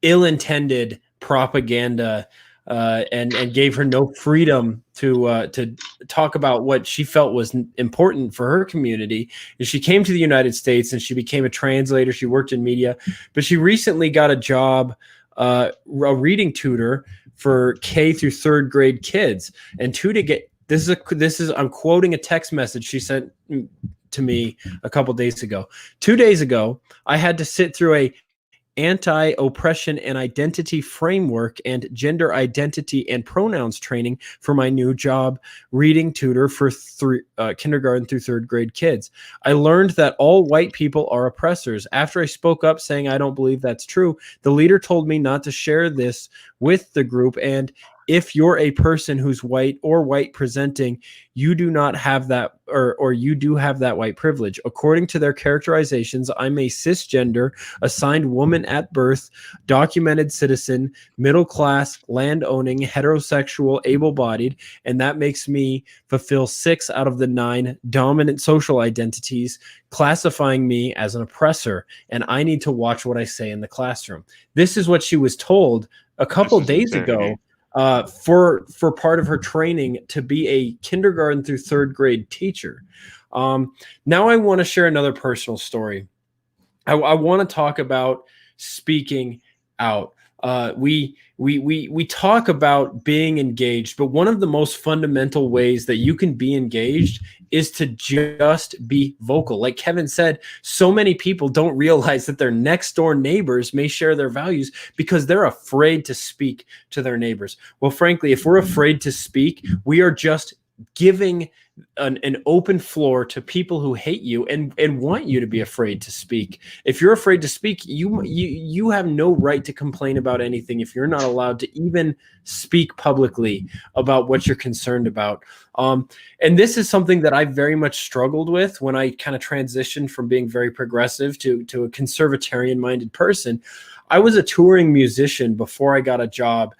A: ill-intended propaganda and gave her no freedom to talk about what she felt was important for her community. And she came to the United States and she became a translator. She worked in media, but she recently got a job, a reading tutor for K through third grade kids. And to get this is I'm quoting a text message she sent to me a couple days ago. 2 days ago, I had to sit through a anti-oppression and identity framework and gender identity and pronouns training for my new job, reading tutor for kindergarten through third grade kids. I learned that all white people are oppressors. After I spoke up saying I don't believe that's true, the leader told me not to share this with the group, and if you're a person who's white or white presenting, you do not have that, or you do have that white privilege. According to their characterizations, I'm a cisgender, assigned woman at birth, documented citizen, middle class, land owning, heterosexual, able-bodied, and that makes me fulfill 6 out of the 9 dominant social identities, classifying me as an oppressor, and I need to watch what I say in the classroom. This is what she was told a couple days ago. For part of her training to be a kindergarten through third grade teacher. Now I want to share another personal story. I want to talk about speaking out. We talk about being engaged, but one of the most fundamental ways that you can be engaged is to just be vocal. Like Kevin said, so many people don't realize that their next door neighbors may share their values because they're afraid to speak to their neighbors. Well, frankly, if we're afraid to speak, we are just giving an open floor to people who hate you and want you to be afraid to speak. If you're afraid to speak, you have no right to complain about anything if you're not allowed to even speak publicly about what you're concerned about. And this is something that I very much struggled with when I kind of transitioned from being very progressive to a conservatarian-minded person. I was a touring musician before I got a job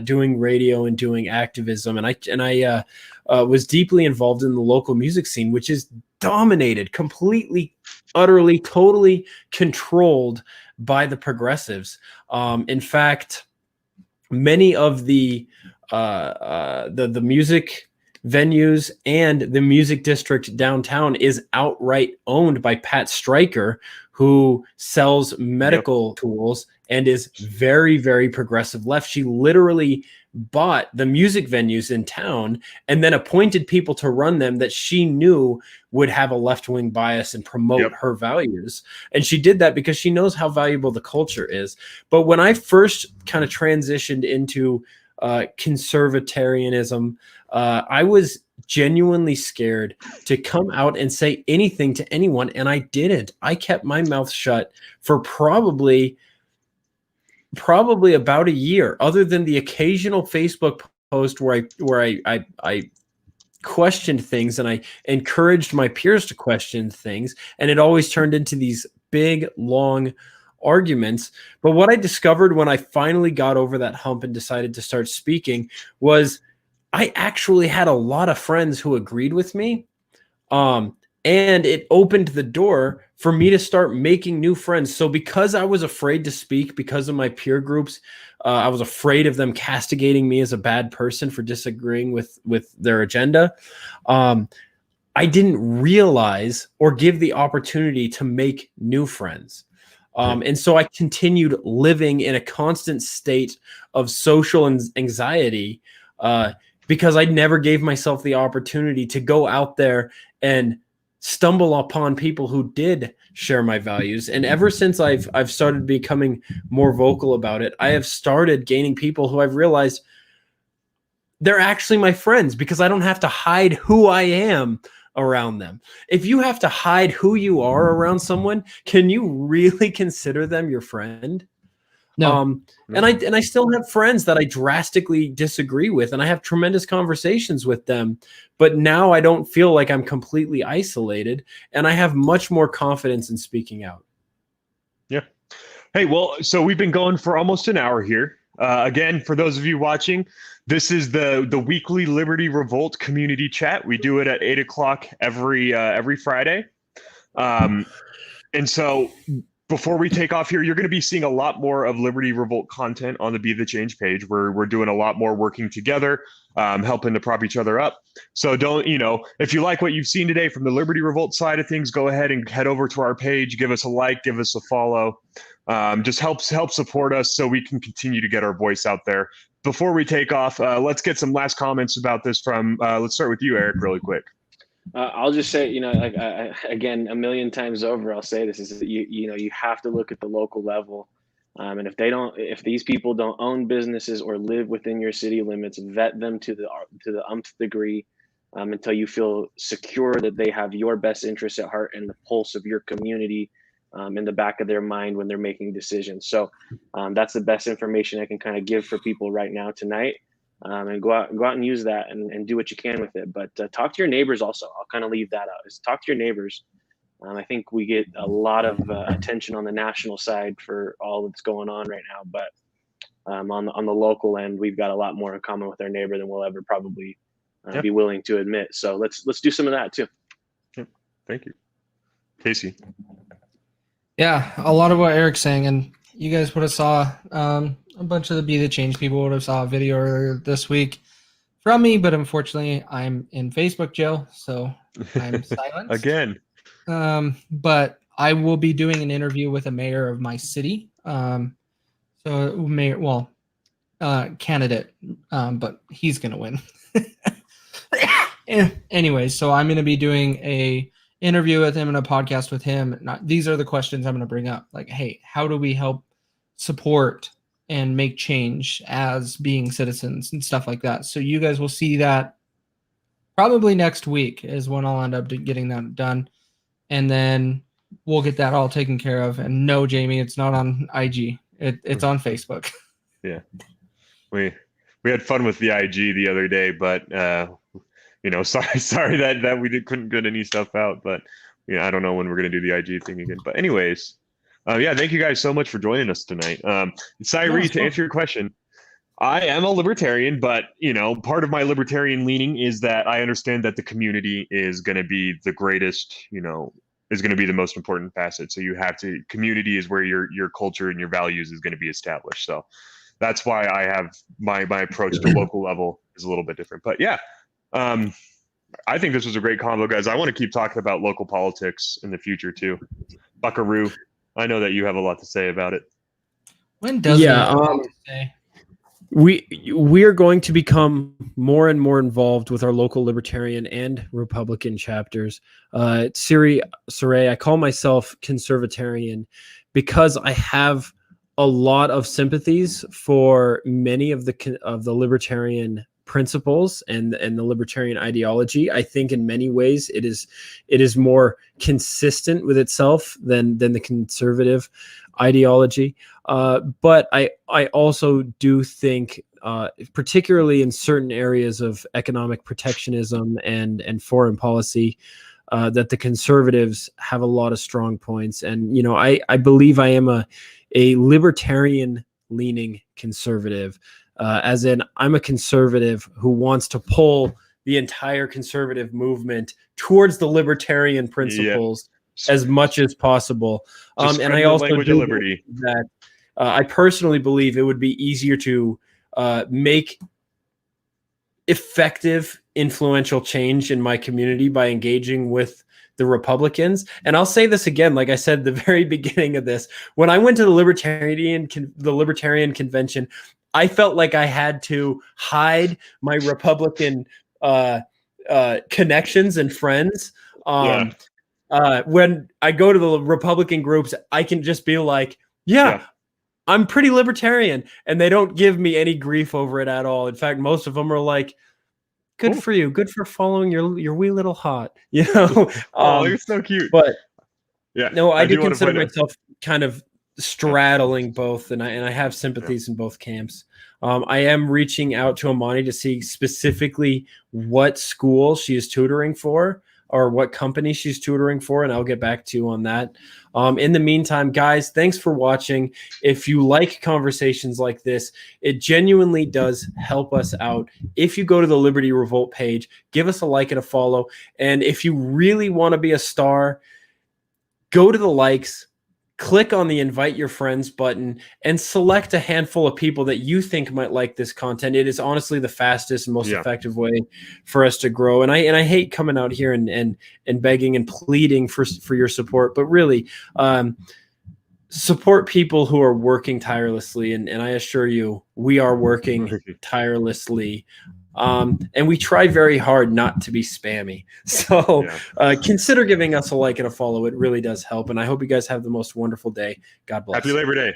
A: doing radio and doing activism, and I was deeply involved in the local music scene, which is dominated, completely, utterly, totally controlled by the progressives. In fact, many of the music venues and the music district downtown is outright owned by Pat Stryker, who sells medical tools and is very, very progressive left. She literally bought the music venues in town and then appointed people to run them that she knew would have a left-wing bias and promote her values. And she did that because she knows how valuable the culture is. But when I first kind of transitioned into conservatarianism, I was genuinely scared to come out and say anything to anyone, and I didn't. I kept my mouth shut for probably about a year, other than the occasional Facebook post where I questioned things and I encouraged my peers to question things, and it always turned into these big, long arguments. But what I discovered when I finally got over that hump and decided to start speaking was I actually had a lot of friends who agreed with me. And it opened the door for me to start making new friends. So because I was afraid to speak because of my peer groups, I was afraid of them castigating me as a bad person for disagreeing with their agenda. I didn't realize or give the opportunity to make new friends. And so I continued living in a constant state of social anxiety because I never gave myself the opportunity to go out there and stumble upon people who did share my values. And ever since I've started becoming more vocal about it, I have started gaining people who I've realized they're actually my friends because I don't have to hide who I am around them. If you have to hide who you are around someone, can you really consider them your friend?
D: No.
A: And I still have friends that I drastically disagree with, and I have tremendous conversations with them. But now I don't feel like I'm completely isolated, and I have much more confidence in speaking out.
B: Yeah. Hey, well, so we've been going for almost an hour here. Again, for those of you watching, this is the weekly Liberty Revolt community chat. We do it at 8 o'clock every Friday. And so before we take off here, you're going to be seeing a lot more of Liberty Revolt content on the Be the Change page. We're doing a lot more working together, helping to prop each other up. So don't, if you like what you've seen today from the Liberty Revolt side of things, go ahead and head over to our page, give us a like, give us a follow. Just help support us so we can continue to get our voice out there. Before we take off, let's get some last comments about this from, let's start with you, Eric, really quick.
C: I'll just say, again, a million times over, I'll say this is you have to look at the local level. And if these people don't own businesses or live within your city limits, vet them to the umpth degree until you feel secure that they have your best interests at heart and the pulse of your community in the back of their mind when they're making decisions. So that's the best information I can kind of give for people right now tonight. And go out and use that and do what you can with it. But talk to your neighbors also. I'll kind of leave that out. Is talk to your neighbors. I think we get a lot of attention on the national side for all that's going on right now. But on the local end, we've got a lot more in common with our neighbor than we'll ever probably be willing to admit. So let's do some of that too.
B: Yep. Thank you, Casey.
D: Yeah, a lot of what Eric's saying, and you guys would have saw a bunch of the Be the Change people would have saw a video earlier this week from me, but unfortunately I'm in Facebook jail, so I'm silent.
B: Again.
D: But I will be doing an interview with a mayor of my city. Candidate, but he's going to win. Anyway, so I'm going to be doing a interview with him and a podcast with him. These are the questions I'm going to bring up. Like, hey, how do we help support and make change as being citizens and stuff like that? So you guys will see that probably next week is when I'll end up getting that done. And then we'll get that all taken care of. And no, Jamie, it's not on IG. It's on Facebook.
B: Yeah. We had fun with the IG the other day, but sorry that we couldn't get any stuff out, but I don't know when we're going to do the IG thing again. But anyways, thank you guys so much for joining us tonight. Cyree, to answer your question, I am a libertarian, but part of my libertarian leaning is that I understand that the community is going to be the greatest, is going to be the most important facet. So community is where your culture and your values is going to be established. So that's why I have my approach to local level is a little bit different. But I think this was a great combo, guys. I want to keep talking about local politics in the future too. Buckaroo, I know that you have a lot to say about it.
D: When does
A: we are going to become more and more involved with our local libertarian and Republican chapters. Saray, I call myself conservatarian because I have a lot of sympathies for many of the libertarian principles and the libertarian ideology. I think in many ways it is more consistent with itself than the conservative ideology. But I also do think, particularly in certain areas of economic protectionism and foreign policy, that the conservatives have a lot of strong points. And, I believe I am a libertarian leaning conservative, as in I'm a conservative who wants to pull the entire conservative movement towards the libertarian principles as much as possible. And I also do that I personally believe it would be easier to make effective, influential change in my community by engaging with the Republicans. And I'll say this again, like I said at the very beginning of this, when I went to the Libertarian Convention, I felt like I had to hide my Republican connections and friends. When I go to the Republican groups, I can just be like, I'm pretty libertarian, and they don't give me any grief over it at all. In fact, most of them are like, good for you. Good for following your wee little heart.
B: Oh, you're so cute.
A: But no, I do consider myself kind of straddling both, and I have sympathies in both camps. I am reaching out to Amani to see specifically what school she is tutoring for or what company she's tutoring for, and I'll get back to you on that. In the meantime, guys, thanks for watching. If you like conversations like this, it genuinely does help us out. If you go to the Liberty Revolt page, give us a like and a follow. And if you really want to be a star, go to the likes, click on the invite your friends button and select a handful of people that you think might like this content. It is honestly the fastest and most effective way for us to grow. And I hate coming out here and begging and pleading for your support, but really support people who are working tirelessly. And I assure you, we are working tirelessly. And we try very hard not to be spammy. So consider giving us a like and a follow. It really does help. And I hope you guys have the most wonderful day. God bless.
B: Happy Labor Day.